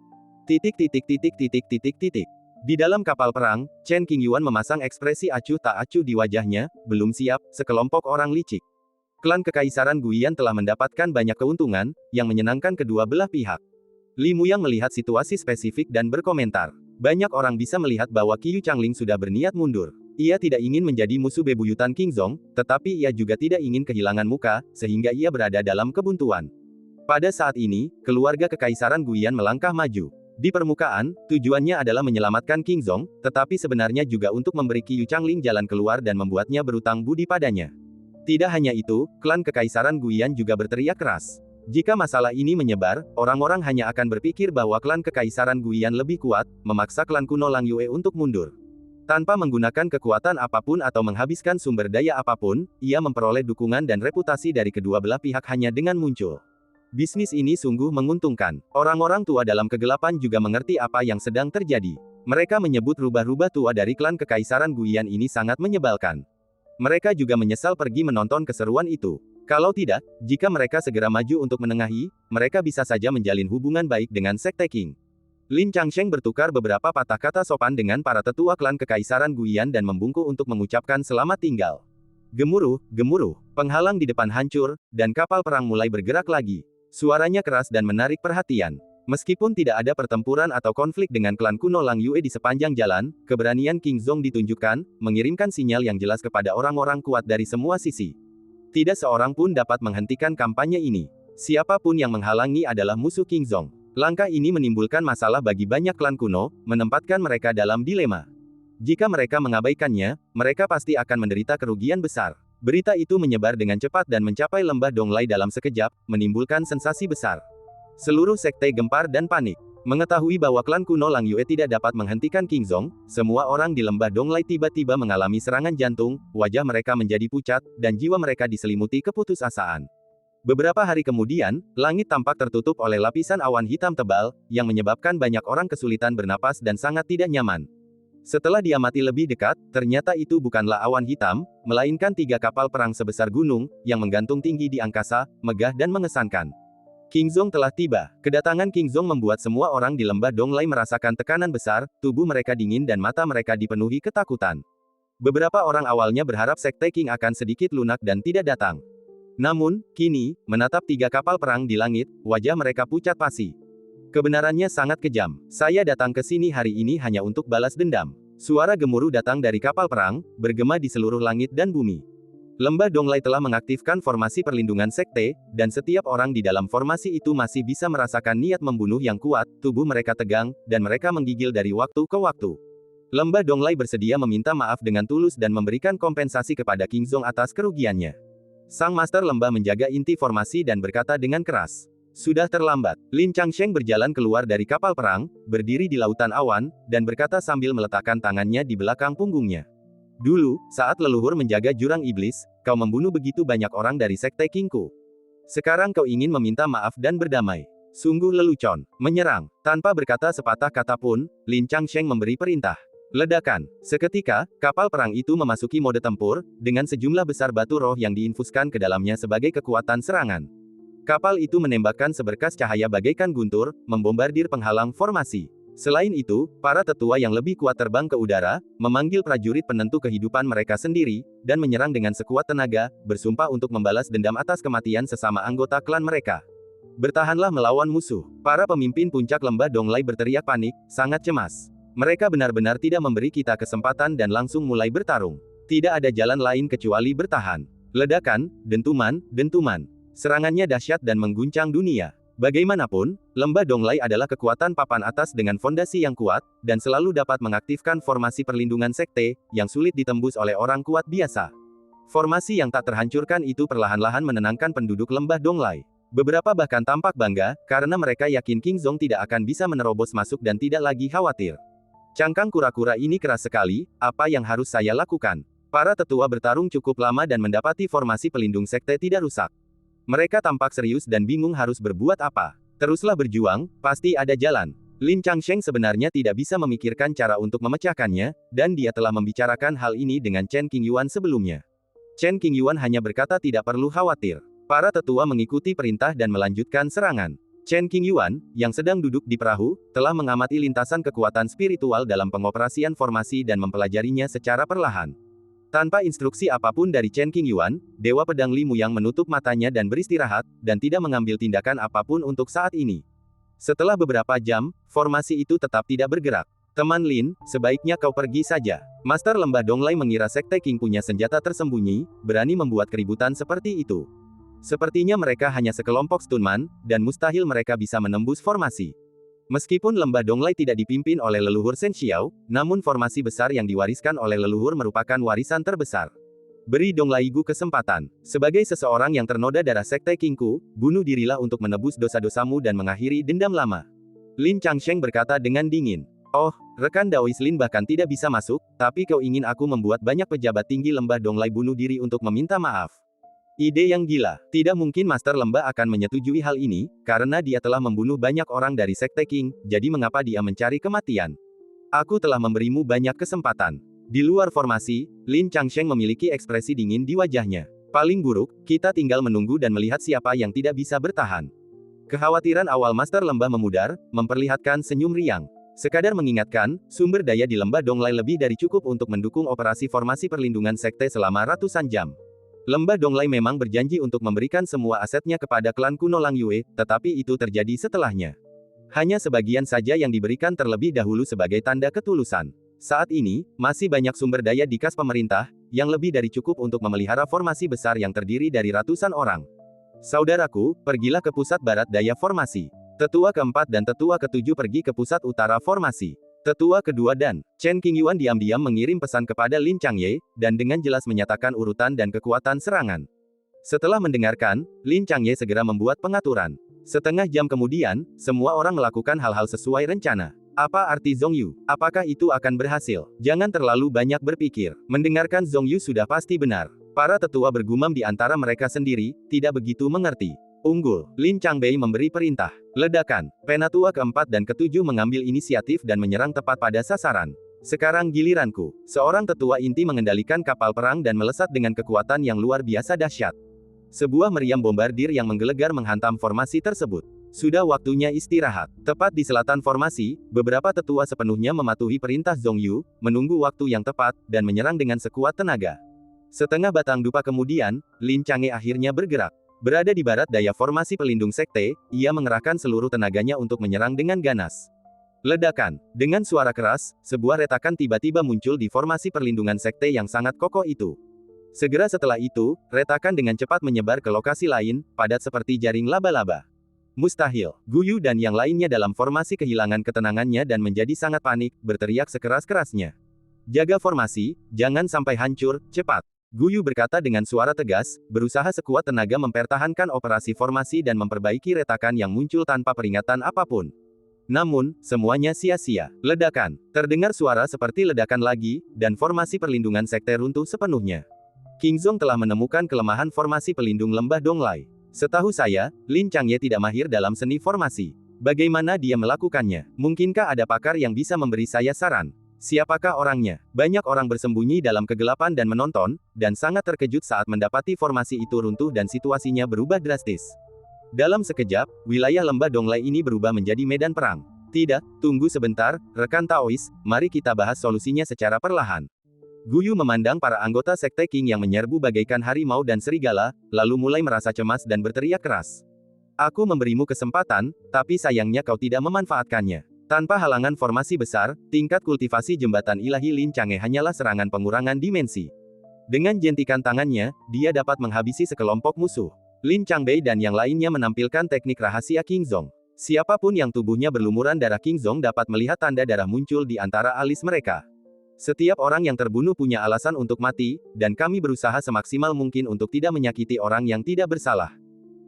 Di dalam kapal perang, Chen Qingyuan memasang ekspresi acuh tak acuh di wajahnya, belum siap, sekelompok orang licik. Klan Kekaisaran Guiyan telah mendapatkan banyak keuntungan, yang menyenangkan kedua belah pihak. Li Muyang melihat situasi spesifik dan berkomentar. Banyak orang bisa melihat bahwa Qiyu Changling sudah berniat mundur. Ia tidak ingin menjadi musuh bebuyutan Kingzong, tetapi ia juga tidak ingin kehilangan muka, sehingga ia berada dalam kebuntuan. Pada saat ini, keluarga Kekaisaran Guiyan melangkah maju. Di permukaan, tujuannya adalah menyelamatkan Kingzong, tetapi sebenarnya juga untuk memberi Qiyu Changling jalan keluar dan membuatnya berutang budi padanya. Tidak hanya itu, klan Kekaisaran Guiyan juga berteriak keras. Jika masalah ini menyebar, orang-orang hanya akan berpikir bahwa klan Kekaisaran Guiyan lebih kuat, memaksa klan kuno Lang Yue untuk mundur. Tanpa menggunakan kekuatan apapun atau menghabiskan sumber daya apapun, ia memperoleh dukungan dan reputasi dari kedua belah pihak hanya dengan muncul. Bisnis ini sungguh menguntungkan. Orang-orang tua dalam kegelapan juga mengerti apa yang sedang terjadi. Mereka menyebut rubah-rubah tua dari klan Kekaisaran Guiyan ini sangat menyebalkan. Mereka juga menyesal pergi menonton keseruan itu. Kalau tidak, jika mereka segera maju untuk menengahi, mereka bisa saja menjalin hubungan baik dengan Sekte Qing. Lin Changsheng bertukar beberapa patah kata sopan dengan para tetua klan Kekaisaran Guiyan dan membungkuk untuk mengucapkan selamat tinggal. Gemuruh, gemuruh, penghalang di depan hancur, dan kapal perang mulai bergerak lagi. Suaranya keras dan menarik perhatian. Meskipun tidak ada pertempuran atau konflik dengan klan kuno Lang Yue di sepanjang jalan, keberanian Kingzong ditunjukkan, mengirimkan sinyal yang jelas kepada orang-orang kuat dari semua sisi. Tidak seorang pun dapat menghentikan kampanye ini. Siapapun yang menghalangi adalah musuh Kingzong. Langkah ini menimbulkan masalah bagi banyak klan kuno, menempatkan mereka dalam dilema. Jika mereka mengabaikannya, mereka pasti akan menderita kerugian besar. Berita itu menyebar dengan cepat dan mencapai lembah Donglai dalam sekejap, menimbulkan sensasi besar. Seluruh sekte gempar dan panik. Mengetahui bahwa klan kuno Lang Yue tidak dapat menghentikan Kingzong, semua orang di lembah Donglai tiba-tiba mengalami serangan jantung, wajah mereka menjadi pucat, dan jiwa mereka diselimuti keputusasaan. Beberapa hari kemudian, langit tampak tertutup oleh lapisan awan hitam tebal, yang menyebabkan banyak orang kesulitan bernapas dan sangat tidak nyaman. Setelah diamati lebih dekat, ternyata itu bukanlah awan hitam, melainkan 3 kapal perang sebesar gunung, yang menggantung tinggi di angkasa, megah dan mengesankan. Kingzong telah tiba. Kedatangan Kingzong membuat semua orang di lembah Donglai merasakan tekanan besar, tubuh mereka dingin dan mata mereka dipenuhi ketakutan. Beberapa orang awalnya berharap Sekte Qing akan sedikit lunak dan tidak datang. Namun, kini, menatap 3 kapal perang di langit, wajah mereka pucat pasi. Kebenarannya sangat kejam. Saya datang ke sini hari ini hanya untuk balas dendam. Suara gemuruh datang dari kapal perang, bergema di seluruh langit dan bumi. Lembah Donglai telah mengaktifkan formasi perlindungan sekte, dan setiap orang di dalam formasi itu masih bisa merasakan niat membunuh yang kuat, tubuh mereka tegang, dan mereka menggigil dari waktu ke waktu. Lembah Donglai bersedia meminta maaf dengan tulus dan memberikan kompensasi kepada Kingzong atas kerugiannya. Sang Master Lembah menjaga inti formasi dan berkata dengan keras. Sudah terlambat. Lin Changsheng berjalan keluar dari kapal perang, berdiri di lautan awan, dan berkata sambil meletakkan tangannya di belakang punggungnya. Dulu, saat leluhur menjaga jurang iblis, kau membunuh begitu banyak orang dari Sekte Qingku. Sekarang kau ingin meminta maaf dan berdamai. Sungguh lelucon. Menyerang. Tanpa berkata sepatah kata pun, Lin Changsheng memberi perintah. Ledakan. Seketika, kapal perang itu memasuki mode tempur, dengan sejumlah besar batu roh yang diinfuskan ke dalamnya sebagai kekuatan serangan. Kapal itu menembakkan seberkas cahaya bagaikan guntur, membombardir penghalang formasi. Selain itu, para tetua yang lebih kuat terbang ke udara, memanggil prajurit penentu kehidupan mereka sendiri, dan menyerang dengan sekuat tenaga, bersumpah untuk membalas dendam atas kematian sesama anggota klan mereka. Bertahanlah melawan musuh. Para pemimpin puncak lembah Donglai berteriak panik, sangat cemas. Mereka benar-benar tidak memberi kita kesempatan dan langsung mulai bertarung. Tidak ada jalan lain kecuali bertahan. Ledakan, dentuman, dentuman. Serangannya dahsyat dan mengguncang dunia. Bagaimanapun, lembah Donglai adalah kekuatan papan atas dengan fondasi yang kuat, dan selalu dapat mengaktifkan formasi perlindungan sekte, yang sulit ditembus oleh orang kuat biasa. Formasi yang tak terhancurkan itu perlahan-lahan menenangkan penduduk lembah Donglai. Beberapa bahkan tampak bangga, karena mereka yakin King Zong tidak akan bisa menerobos masuk dan tidak lagi khawatir. Cangkang kura-kura ini keras sekali, apa yang harus saya lakukan? Para tetua bertarung cukup lama dan mendapati formasi pelindung sekte tidak rusak. Mereka tampak serius dan bingung harus berbuat apa. Teruslah berjuang, pasti ada jalan. Lin Changsheng sebenarnya tidak bisa memikirkan cara untuk memecahkannya, dan dia telah membicarakan hal ini dengan Chen Qingyuan sebelumnya. Chen Qingyuan hanya berkata tidak perlu khawatir. Para tetua mengikuti perintah dan melanjutkan serangan. Chen Qingyuan, yang sedang duduk di perahu, telah mengamati lintasan kekuatan spiritual dalam pengoperasian formasi dan mempelajarinya secara perlahan. Tanpa instruksi apapun dari Chen Qingyuan, Dewa Pedang Li Muyang menutup matanya dan beristirahat, dan tidak mengambil tindakan apapun untuk saat ini. Setelah beberapa jam, formasi itu tetap tidak bergerak. Teman Lin, sebaiknya kau pergi saja. Master Lembah Donglai mengira Sekte Qing punya senjata tersembunyi, berani membuat keributan seperti itu. Sepertinya mereka hanya sekelompok stuntman, dan mustahil mereka bisa menembus formasi. Meskipun Lembah Donglai tidak dipimpin oleh leluhur Shen Xiao, namun formasi besar yang diwariskan oleh leluhur merupakan warisan terbesar. Beri Donglai Gu kesempatan. Sebagai seseorang yang ternoda darah Sekte Qingku, bunuh dirilah untuk menebus dosa-dosamu dan mengakhiri dendam lama. Lin Changsheng berkata dengan dingin. Oh, rekan Daois Lin bahkan tidak bisa masuk, tapi kau ingin aku membuat banyak pejabat tinggi Lembah Donglai bunuh diri untuk meminta maaf. Ide yang gila. Tidak mungkin Master Lembah akan menyetujui hal ini, karena dia telah membunuh banyak orang dari Sekte Qing, jadi mengapa dia mencari kematian? Aku telah memberimu banyak kesempatan. Di luar formasi, Lin Changsheng memiliki ekspresi dingin di wajahnya. Paling buruk, kita tinggal menunggu dan melihat siapa yang tidak bisa bertahan. Kekhawatiran awal Master Lembah memudar, memperlihatkan senyum riang. Sekadar mengingatkan, sumber daya di Lembah Donglai lebih dari cukup untuk mendukung operasi formasi perlindungan sekte selama ratusan jam. Lembah Donglai memang berjanji untuk memberikan semua asetnya kepada klan kuno Lang Yue, tetapi itu terjadi setelahnya. Hanya sebagian saja yang diberikan terlebih dahulu sebagai tanda ketulusan. Saat ini, masih banyak sumber daya di kas pemerintah, yang lebih dari cukup untuk memelihara formasi besar yang terdiri dari ratusan orang. Saudaraku, pergilah ke pusat barat daya formasi. Tetua keempat dan tetua ketujuh pergi ke pusat utara formasi. Tetua kedua dan Chen Qingyuan diam-diam mengirim pesan kepada Lin Changye, dan dengan jelas menyatakan urutan dan kekuatan serangan. Setelah mendengarkan, Lin Changye segera membuat pengaturan. Setengah jam kemudian, semua orang melakukan hal-hal sesuai rencana. Apa arti Zhong Yu? Apakah itu akan berhasil? Jangan terlalu banyak berpikir. Mendengarkan Zhong Yu sudah pasti benar. Para tetua bergumam di antara mereka sendiri, tidak begitu mengerti. Unggul. Lin Changbei memberi perintah. Ledakan. Penatua keempat dan ketujuh mengambil inisiatif dan menyerang tepat pada sasaran. Sekarang giliranku. Seorang tetua inti mengendalikan kapal perang dan melesat dengan kekuatan yang luar biasa dahsyat. Sebuah meriam bombardir yang menggelegar menghantam formasi tersebut. Sudah waktunya istirahat. Tepat di selatan formasi, beberapa tetua sepenuhnya mematuhi perintah Zhong Yu, menunggu waktu yang tepat, dan menyerang dengan sekuat tenaga. Setengah batang dupa kemudian, Lin Changye akhirnya bergerak. Berada di barat daya formasi pelindung sekte, ia mengerahkan seluruh tenaganya untuk menyerang dengan ganas. Ledakan. Dengan suara keras, sebuah retakan tiba-tiba muncul di formasi perlindungan sekte yang sangat kokoh itu. Segera setelah itu, retakan dengan cepat menyebar ke lokasi lain, padat seperti jaring laba-laba. Mustahil. Guyu dan yang lainnya dalam formasi kehilangan ketenangannya dan menjadi sangat panik, berteriak sekeras-kerasnya. Jaga formasi, jangan sampai hancur, cepat. Guyu berkata dengan suara tegas, berusaha sekuat tenaga mempertahankan operasi formasi dan memperbaiki retakan yang muncul tanpa peringatan apapun. Namun, semuanya sia-sia. Ledakan. Terdengar suara seperti ledakan lagi, dan formasi perlindungan sekte runtuh sepenuhnya. King Zong telah menemukan kelemahan formasi pelindung Lembah Donglai. Setahu saya, Lin Changye tidak mahir dalam seni formasi. Bagaimana dia melakukannya? Mungkinkah ada pakar yang bisa memberi saya saran? Siapakah orangnya? Banyak orang bersembunyi dalam kegelapan dan menonton, dan sangat terkejut saat mendapati formasi itu runtuh dan situasinya berubah drastis. Dalam sekejap, wilayah Lembah Donglai ini berubah menjadi medan perang. Tidak, tunggu sebentar, rekan Taois, mari kita bahas solusinya secara perlahan. Guyu memandang para anggota Sekte Qing yang menyerbu bagaikan harimau dan serigala, lalu mulai merasa cemas dan berteriak keras. Aku memberimu kesempatan, tapi sayangnya kau tidak memanfaatkannya. Tanpa halangan formasi besar, tingkat kultivasi jembatan ilahi Lin Changye hanyalah serangan pengurangan dimensi. Dengan jentikan tangannya, dia dapat menghabisi sekelompok musuh. Lin Changbei dan yang lainnya menampilkan teknik rahasia King Zong. Siapapun yang tubuhnya berlumuran darah King Zong dapat melihat tanda darah muncul di antara alis mereka. Setiap orang yang terbunuh punya alasan untuk mati, dan kami berusaha semaksimal mungkin untuk tidak menyakiti orang yang tidak bersalah.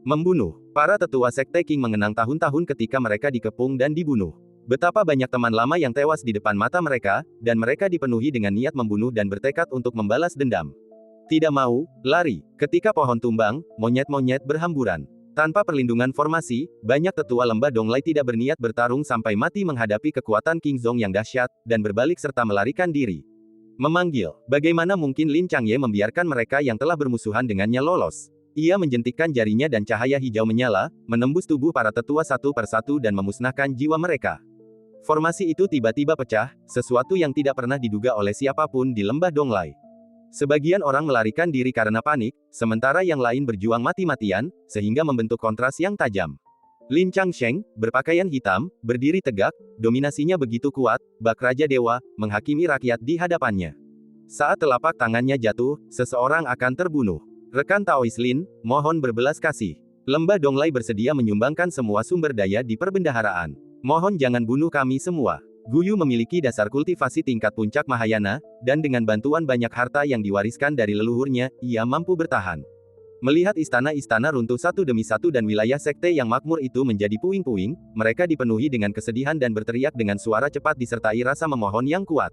Membunuh. Para tetua Sekte Qing mengenang tahun-tahun ketika mereka dikepung dan dibunuh. Betapa banyak teman lama yang tewas di depan mata mereka, dan mereka dipenuhi dengan niat membunuh dan bertekad untuk membalas dendam. Tidak mau, lari. Ketika pohon tumbang, monyet-monyet berhamburan. Tanpa perlindungan formasi, banyak tetua lembah Donglai tidak berniat bertarung sampai mati menghadapi kekuatan Qingzong yang dahsyat, dan berbalik serta melarikan diri. Memanggil. Bagaimana mungkin Lin Changye membiarkan mereka yang telah bermusuhan dengannya lolos? Ia menjentikkan jarinya dan cahaya hijau menyala, menembus tubuh para tetua satu persatu dan memusnahkan jiwa mereka. Formasi itu tiba-tiba pecah, sesuatu yang tidak pernah diduga oleh siapapun di lembah Donglai. Sebagian orang melarikan diri karena panik, sementara yang lain berjuang mati-matian, sehingga membentuk kontras yang tajam. Lin Changsheng, berpakaian hitam, berdiri tegak, dominasinya begitu kuat, bak Raja Dewa, menghakimi rakyat di hadapannya. Saat telapak tangannya jatuh, seseorang akan terbunuh. Rekan Taois Lin, mohon berbelas kasih. Lembah Donglai bersedia menyumbangkan semua sumber daya di perbendaharaan. Mohon jangan bunuh kami semua. Guyu memiliki dasar kultivasi tingkat puncak Mahayana, dan dengan bantuan banyak harta yang diwariskan dari leluhurnya, ia mampu bertahan. Melihat istana-istana runtuh satu demi satu dan wilayah sekte yang makmur itu menjadi puing-puing, mereka dipenuhi dengan kesedihan dan berteriak dengan suara cepat disertai rasa memohon yang kuat.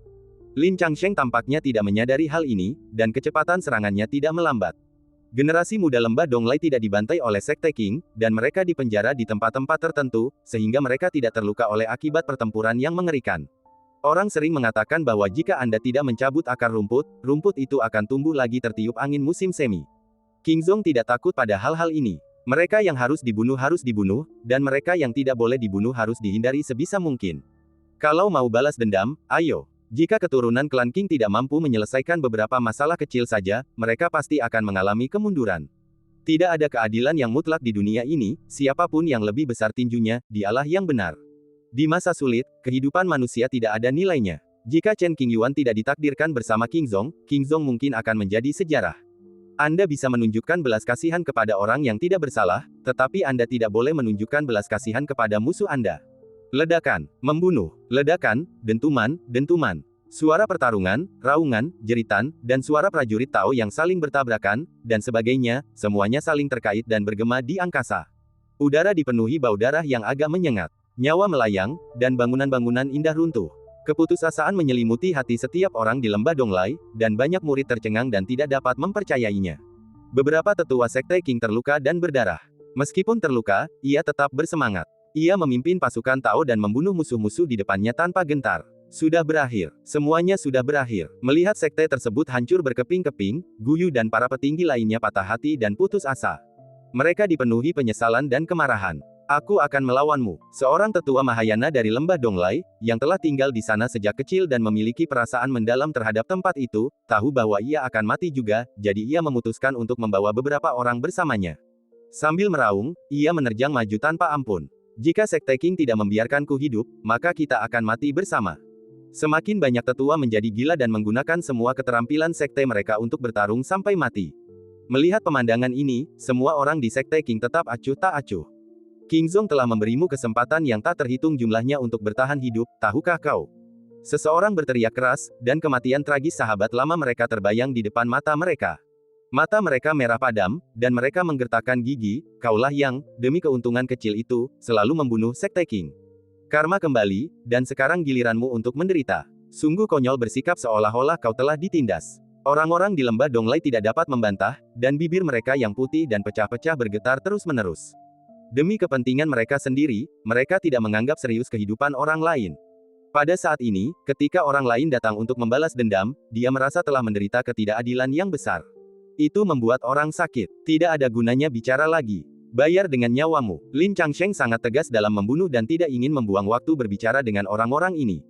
Lin Changsheng tampaknya tidak menyadari hal ini, dan kecepatan serangannya tidak melambat. Generasi muda lembah Donglai tidak dibantai oleh Sekte Qing, dan mereka dipenjara di tempat-tempat tertentu, sehingga mereka tidak terluka oleh akibat pertempuran yang mengerikan. Orang sering mengatakan bahwa jika Anda tidak mencabut akar rumput, rumput itu akan tumbuh lagi tertiup angin musim semi. Qingzong tidak takut pada hal-hal ini. Mereka yang harus dibunuh, dan mereka yang tidak boleh dibunuh harus dihindari sebisa mungkin. Kalau mau balas dendam, ayo. Jika keturunan klan Qing tidak mampu menyelesaikan beberapa masalah kecil saja, mereka pasti akan mengalami kemunduran. Tidak ada keadilan yang mutlak di dunia ini, siapapun yang lebih besar tinjunya, dialah yang benar. Di masa sulit, kehidupan manusia tidak ada nilainya. Jika Chen Qingyuan tidak ditakdirkan bersama Qingzong, Qingzong mungkin akan menjadi sejarah. Anda bisa menunjukkan belas kasihan kepada orang yang tidak bersalah, tetapi Anda tidak boleh menunjukkan belas kasihan kepada musuh Anda. Ledakan, membunuh, ledakan, dentuman, dentuman. Suara pertarungan, raungan, jeritan, dan suara prajurit Tao yang saling bertabrakan, dan sebagainya, semuanya saling terkait dan bergema di angkasa. Udara dipenuhi bau darah yang agak menyengat. Nyawa melayang, dan bangunan-bangunan indah runtuh. Keputusasaan menyelimuti hati setiap orang di lembah Donglai, dan banyak murid tercengang dan tidak dapat mempercayainya. Beberapa tetua Sekte Qing terluka dan berdarah. Meskipun terluka, ia tetap bersemangat. Ia memimpin pasukan Tao dan membunuh musuh-musuh di depannya tanpa gentar. Sudah berakhir. Semuanya sudah berakhir. Melihat sekte tersebut hancur berkeping-keping, Guyu dan para petinggi lainnya patah hati dan putus asa. Mereka dipenuhi penyesalan dan kemarahan. Aku akan melawanmu. Seorang tetua Mahayana dari lembah Donglai, yang telah tinggal di sana sejak kecil dan memiliki perasaan mendalam terhadap tempat itu, tahu bahwa ia akan mati juga, jadi ia memutuskan untuk membawa beberapa orang bersamanya. Sambil meraung, ia menerjang maju tanpa ampun. Jika Sekte Qing tidak membiarkanku hidup, maka kita akan mati bersama. Semakin banyak tetua menjadi gila dan menggunakan semua keterampilan sekte mereka untuk bertarung sampai mati. Melihat pemandangan ini, semua orang di Sekte Qing tetap acuh tak acuh. Qingzong telah memberimu kesempatan yang tak terhitung jumlahnya untuk bertahan hidup, tahukah kau? Seseorang berteriak keras, dan kematian tragis sahabat lama mereka terbayang di depan mata mereka. Mata mereka merah padam, dan mereka menggertakkan gigi, kaulah yang, demi keuntungan kecil itu, selalu membunuh Sekte Qing. Karma kembali, dan sekarang giliranmu untuk menderita. Sungguh konyol bersikap seolah-olah kau telah ditindas. Orang-orang di lembah Donglai tidak dapat membantah, dan bibir mereka yang putih dan pecah-pecah bergetar terus-menerus. Demi kepentingan mereka sendiri, mereka tidak menganggap serius kehidupan orang lain. Pada saat ini, ketika orang lain datang untuk membalas dendam, dia merasa telah menderita ketidakadilan yang besar. Itu membuat orang sakit. Tidak ada gunanya bicara lagi. Bayar dengan nyawamu. Lin Changsheng sangat tegas dalam membunuh dan tidak ingin membuang waktu berbicara dengan orang-orang ini.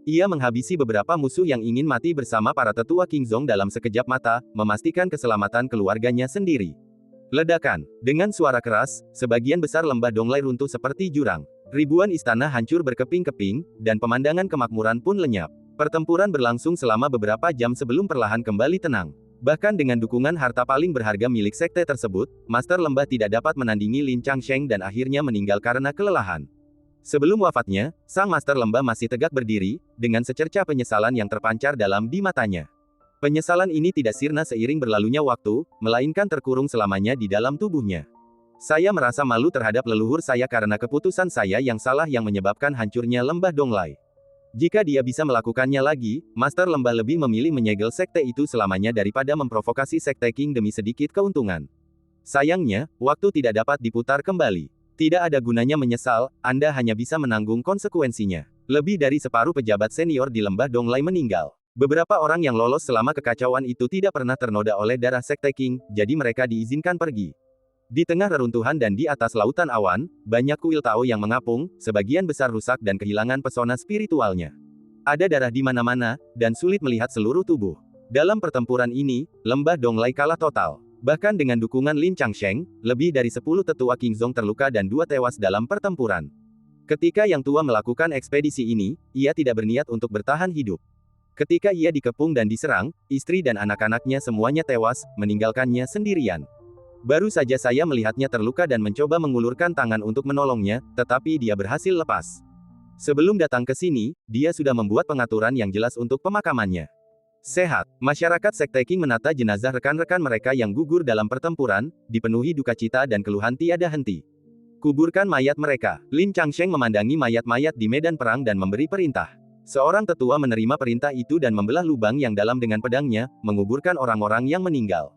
Ia menghabisi beberapa musuh yang ingin mati bersama para tetua Qingzong dalam sekejap mata, memastikan keselamatan keluarganya sendiri. Ledakan. Dengan suara keras, sebagian besar lembah Donglai runtuh seperti jurang. Ribuan istana hancur berkeping-keping, dan pemandangan kemakmuran pun lenyap. Pertempuran berlangsung selama beberapa jam sebelum perlahan kembali tenang. Bahkan dengan dukungan harta paling berharga milik sekte tersebut, Master Lembah tidak dapat menandingi Lin Changsheng dan akhirnya meninggal karena kelelahan. Sebelum wafatnya, sang Master Lembah masih tegak berdiri, dengan secercah penyesalan yang terpancar dalam di matanya. Penyesalan ini tidak sirna seiring berlalunya waktu, melainkan terkurung selamanya di dalam tubuhnya. Saya merasa malu terhadap leluhur saya karena keputusan saya yang salah yang menyebabkan hancurnya lembah Donglai. Jika dia bisa melakukannya lagi, Master Lembah lebih memilih menyegel sekte itu selamanya daripada memprovokasi sekte King demi sedikit keuntungan. Sayangnya, waktu tidak dapat diputar kembali. Tidak ada gunanya menyesal, Anda hanya bisa menanggung konsekuensinya. Lebih dari separuh pejabat senior di lembah Donglai meninggal. Beberapa orang yang lolos selama kekacauan itu tidak pernah ternoda oleh darah sekte King, jadi mereka diizinkan pergi. Di tengah reruntuhan dan di atas lautan awan, banyak kuil Tao yang mengapung, sebagian besar rusak dan kehilangan pesona spiritualnya. Ada darah di mana-mana, dan sulit melihat seluruh tubuh. Dalam pertempuran ini, lembah Donglai kalah total. Bahkan dengan dukungan Lin Changsheng, lebih dari 10 tetua Kingzong terluka dan 2 tewas dalam pertempuran. Ketika yang tua melakukan ekspedisi ini, ia tidak berniat untuk bertahan hidup. Ketika ia dikepung dan diserang, istri dan anak-anaknya semuanya tewas, meninggalkannya sendirian. Baru saja saya melihatnya terluka dan mencoba mengulurkan tangan untuk menolongnya, tetapi dia berhasil lepas. Sebelum datang ke sini, dia sudah membuat pengaturan yang jelas untuk pemakamannya. Sehat, masyarakat sekte King menata jenazah rekan-rekan mereka yang gugur dalam pertempuran, dipenuhi duka cita dan keluhan tiada henti. Kuburkan mayat mereka. Lin Changsheng memandangi mayat-mayat di medan perang dan memberi perintah. Seorang tetua menerima perintah itu dan membelah lubang yang dalam dengan pedangnya, menguburkan orang-orang yang meninggal.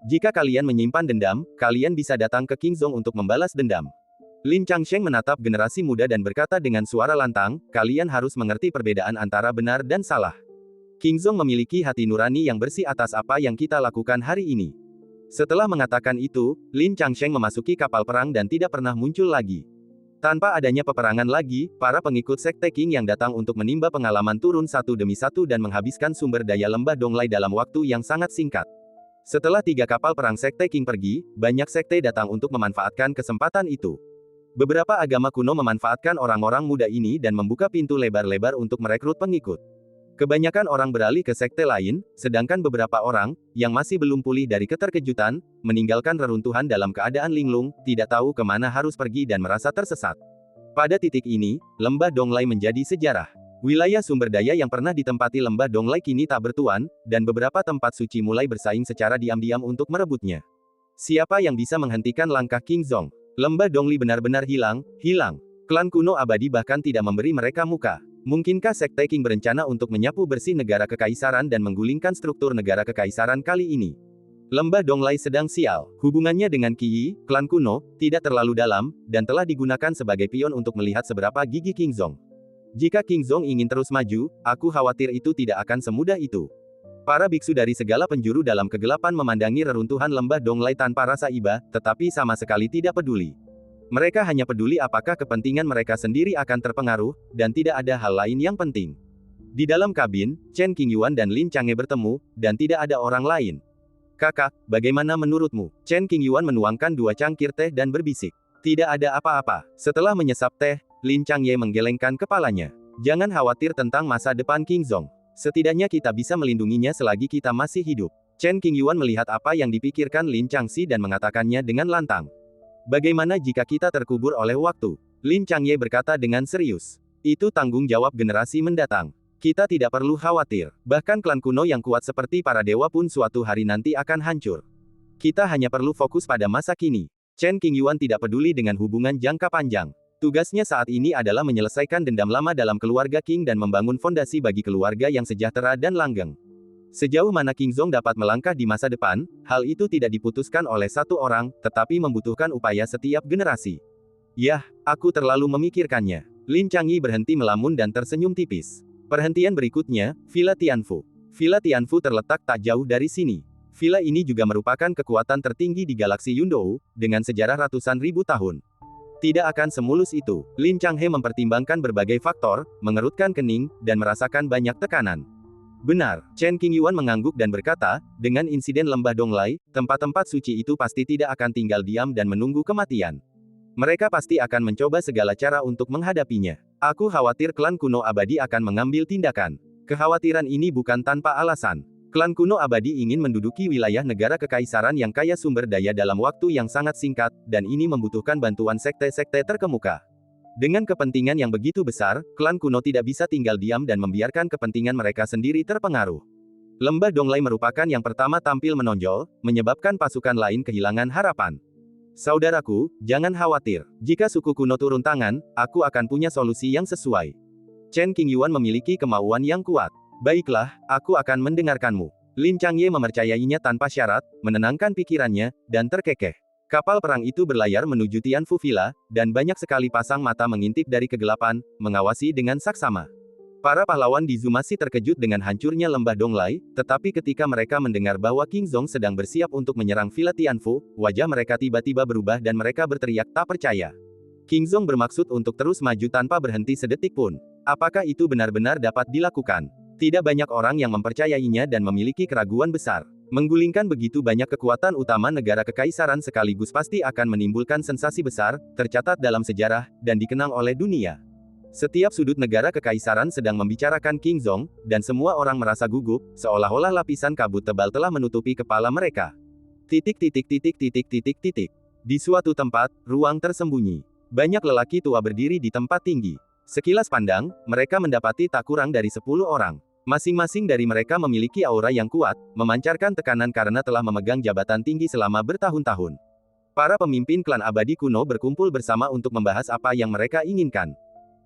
Jika kalian menyimpan dendam, kalian bisa datang ke Kingzong untuk membalas dendam. Lin Changsheng menatap generasi muda dan berkata dengan suara lantang, kalian harus mengerti perbedaan antara benar dan salah. Kingzong memiliki hati nurani yang bersih atas apa yang kita lakukan hari ini. Setelah mengatakan itu, Lin Changsheng memasuki kapal perang dan tidak pernah muncul lagi. Tanpa adanya peperangan lagi, para pengikut sekte King yang datang untuk menimba pengalaman turun satu demi satu dan menghabiskan sumber daya lembah Donglai dalam waktu yang sangat singkat. Setelah 3 kapal perang sekte King pergi, banyak sekte datang untuk memanfaatkan kesempatan itu. Beberapa agama kuno memanfaatkan orang-orang muda ini dan membuka pintu lebar-lebar untuk merekrut pengikut. Kebanyakan orang beralih ke sekte lain, sedangkan beberapa orang, yang masih belum pulih dari keterkejutan, meninggalkan reruntuhan dalam keadaan linglung, tidak tahu kemana harus pergi dan merasa tersesat. Pada titik ini, lembah Donglai menjadi sejarah. Wilayah sumber daya yang pernah ditempati lembah Donglai kini tak bertuan, dan beberapa tempat suci mulai bersaing secara diam-diam untuk merebutnya. Siapa yang bisa menghentikan langkah Kingzong? Lembah Donglai benar-benar hilang. Klan kuno abadi bahkan tidak memberi mereka muka. Mungkinkah sekte King berencana untuk menyapu bersih negara kekaisaran dan menggulingkan struktur negara kekaisaran kali ini? Lembah Donglai sedang sial. Hubungannya dengan Qi, klan kuno, tidak terlalu dalam, dan telah digunakan sebagai pion untuk melihat seberapa gigih Kingzong. Jika Kingzong ingin terus maju, aku khawatir itu tidak akan semudah itu. Para biksu dari segala penjuru dalam kegelapan memandangi reruntuhan lembah Donglai tanpa rasa iba, tetapi sama sekali tidak peduli. Mereka hanya peduli apakah kepentingan mereka sendiri akan terpengaruh, dan tidak ada hal lain yang penting. Di dalam kabin, Chen Qingyuan dan Lin Chang'e bertemu, dan tidak ada orang lain. Kakak, bagaimana menurutmu? Chen Qingyuan menuangkan 2 cangkir teh dan berbisik. Tidak ada apa-apa. Setelah menyesap teh, Lin Chang'e menggelengkan kepalanya. Jangan khawatir tentang masa depan Kingzong. Setidaknya kita bisa melindunginya selagi kita masih hidup. Chen Qingyuan melihat apa yang dipikirkan Lin Changxi dan mengatakannya dengan lantang. Bagaimana jika kita terkubur oleh waktu? Lin Chang'e berkata dengan serius. Itu tanggung jawab generasi mendatang. Kita tidak perlu khawatir. Bahkan klan kuno yang kuat seperti para dewa pun suatu hari nanti akan hancur. Kita hanya perlu fokus pada masa kini. Chen Qingyuan tidak peduli dengan hubungan jangka panjang. Tugasnya saat ini adalah menyelesaikan dendam lama dalam keluarga King dan membangun fondasi bagi keluarga yang sejahtera dan langgeng. Sejauh mana Kingzong dapat melangkah di masa depan, hal itu tidak diputuskan oleh satu orang, tetapi membutuhkan upaya setiap generasi. Yah, aku terlalu memikirkannya. Lin Chang'e berhenti melamun dan tersenyum tipis. Perhentian berikutnya, Villa Tianfu. Villa Tianfu terletak tak jauh dari sini. Villa ini juga merupakan kekuatan tertinggi di galaksi Yundou, dengan sejarah ratusan ribu tahun. Tidak akan semulus itu. Lin Chang'e mempertimbangkan berbagai faktor, mengerutkan kening, dan merasakan banyak tekanan. Benar, Chen Qingyuan mengangguk dan berkata, dengan insiden lembah Donglai, tempat-tempat suci itu pasti tidak akan tinggal diam dan menunggu kematian. Mereka pasti akan mencoba segala cara untuk menghadapinya. Aku khawatir klan kuno abadi akan mengambil tindakan. Kekhawatiran ini bukan tanpa alasan. Klan kuno abadi ingin menduduki wilayah negara kekaisaran yang kaya sumber daya dalam waktu yang sangat singkat, dan ini membutuhkan bantuan sekte-sekte terkemuka. Dengan kepentingan yang begitu besar, klan kuno tidak bisa tinggal diam dan membiarkan kepentingan mereka sendiri terpengaruh. Lembah Donglai merupakan yang pertama tampil menonjol, menyebabkan pasukan lain kehilangan harapan. Saudaraku, jangan khawatir. Jika suku kuno turun tangan, aku akan punya solusi yang sesuai. Chen Qingyuan memiliki kemauan yang kuat. Baiklah, aku akan mendengarkanmu. Lin Changye mempercayainya tanpa syarat, menenangkan pikirannya, dan terkekeh. Kapal perang itu berlayar menuju Tianfu Villa, dan banyak sekali pasang mata mengintip dari kegelapan, mengawasi dengan saksama. Para pahlawan di Zhu masih terkejut dengan hancurnya lembah Donglai, tetapi ketika mereka mendengar bahwa King Zong sedang bersiap untuk menyerang Villa Tianfu, wajah mereka tiba-tiba berubah dan mereka berteriak tak percaya. King Zong bermaksud untuk terus maju tanpa berhenti sedetik pun. Apakah itu benar-benar dapat dilakukan? Tidak banyak orang yang mempercayainya dan memiliki keraguan besar. Menggulingkan begitu banyak kekuatan utama negara kekaisaran sekaligus pasti akan menimbulkan sensasi besar, tercatat dalam sejarah, dan dikenang oleh dunia. Setiap sudut negara kekaisaran sedang membicarakan King Zong, dan semua orang merasa gugup, seolah-olah lapisan kabut tebal telah menutupi kepala mereka. Di suatu tempat, ruang tersembunyi. Banyak lelaki tua berdiri di tempat tinggi. Sekilas pandang, mereka mendapati tak kurang dari 10 orang. Masing-masing dari mereka memiliki aura yang kuat, memancarkan tekanan karena telah memegang jabatan tinggi selama bertahun-tahun. Para pemimpin klan abadi kuno berkumpul bersama untuk membahas apa yang mereka inginkan.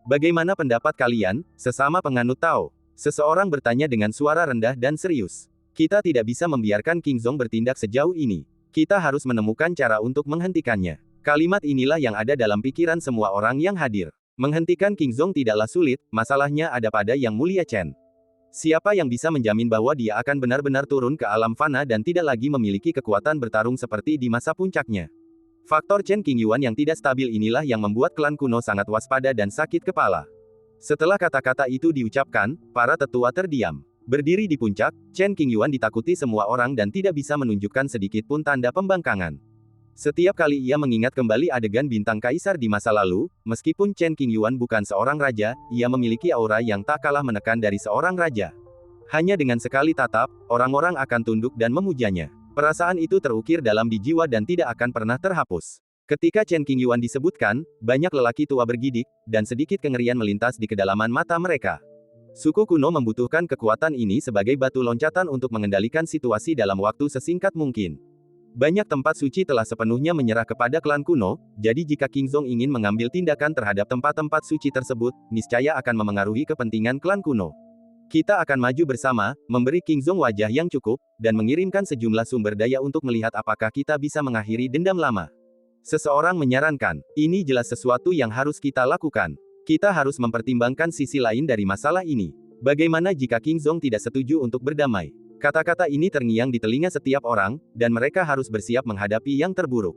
Bagaimana pendapat kalian, sesama penganut Tao? Seseorang bertanya dengan suara rendah dan serius. Kita tidak bisa membiarkan King Zong bertindak sejauh ini. Kita harus menemukan cara untuk menghentikannya. Kalimat inilah yang ada dalam pikiran semua orang yang hadir. Menghentikan King Zong tidaklah sulit, masalahnya ada pada Yang Mulia Chen. Siapa yang bisa menjamin bahwa dia akan benar-benar turun ke alam fana dan tidak lagi memiliki kekuatan bertarung seperti di masa puncaknya? Faktor Chen Qingyuan yang tidak stabil inilah yang membuat klan kuno sangat waspada dan sakit kepala. Setelah kata-kata itu diucapkan, para tetua terdiam. Berdiri di puncak, Chen Qingyuan ditakuti semua orang dan tidak bisa menunjukkan sedikit pun tanda pembangkangan. Setiap kali ia mengingat kembali adegan bintang kaisar di masa lalu, meskipun Chen Qingyuan bukan seorang raja, ia memiliki aura yang tak kalah menekan dari seorang raja. Hanya dengan sekali tatap, orang-orang akan tunduk dan memujanya. Perasaan itu terukir dalam di jiwa dan tidak akan pernah terhapus. Ketika Chen Qingyuan disebutkan, banyak lelaki tua bergidik, dan sedikit kengerian melintas di kedalaman mata mereka. Suku kuno membutuhkan kekuatan ini sebagai batu loncatan untuk mengendalikan situasi dalam waktu sesingkat mungkin. Banyak tempat suci telah sepenuhnya menyerah kepada klan kuno, jadi jika King Zong ingin mengambil tindakan terhadap tempat-tempat suci tersebut, niscaya akan memengaruhi kepentingan klan kuno. Kita akan maju bersama, memberi King Zong wajah yang cukup, dan mengirimkan sejumlah sumber daya untuk melihat apakah kita bisa mengakhiri dendam lama. Seseorang menyarankan, ini jelas sesuatu yang harus kita lakukan. Kita harus mempertimbangkan sisi lain dari masalah ini. Bagaimana jika King Zong tidak setuju untuk berdamai? Kata-kata ini terngiang di telinga setiap orang, dan mereka harus bersiap menghadapi yang terburuk.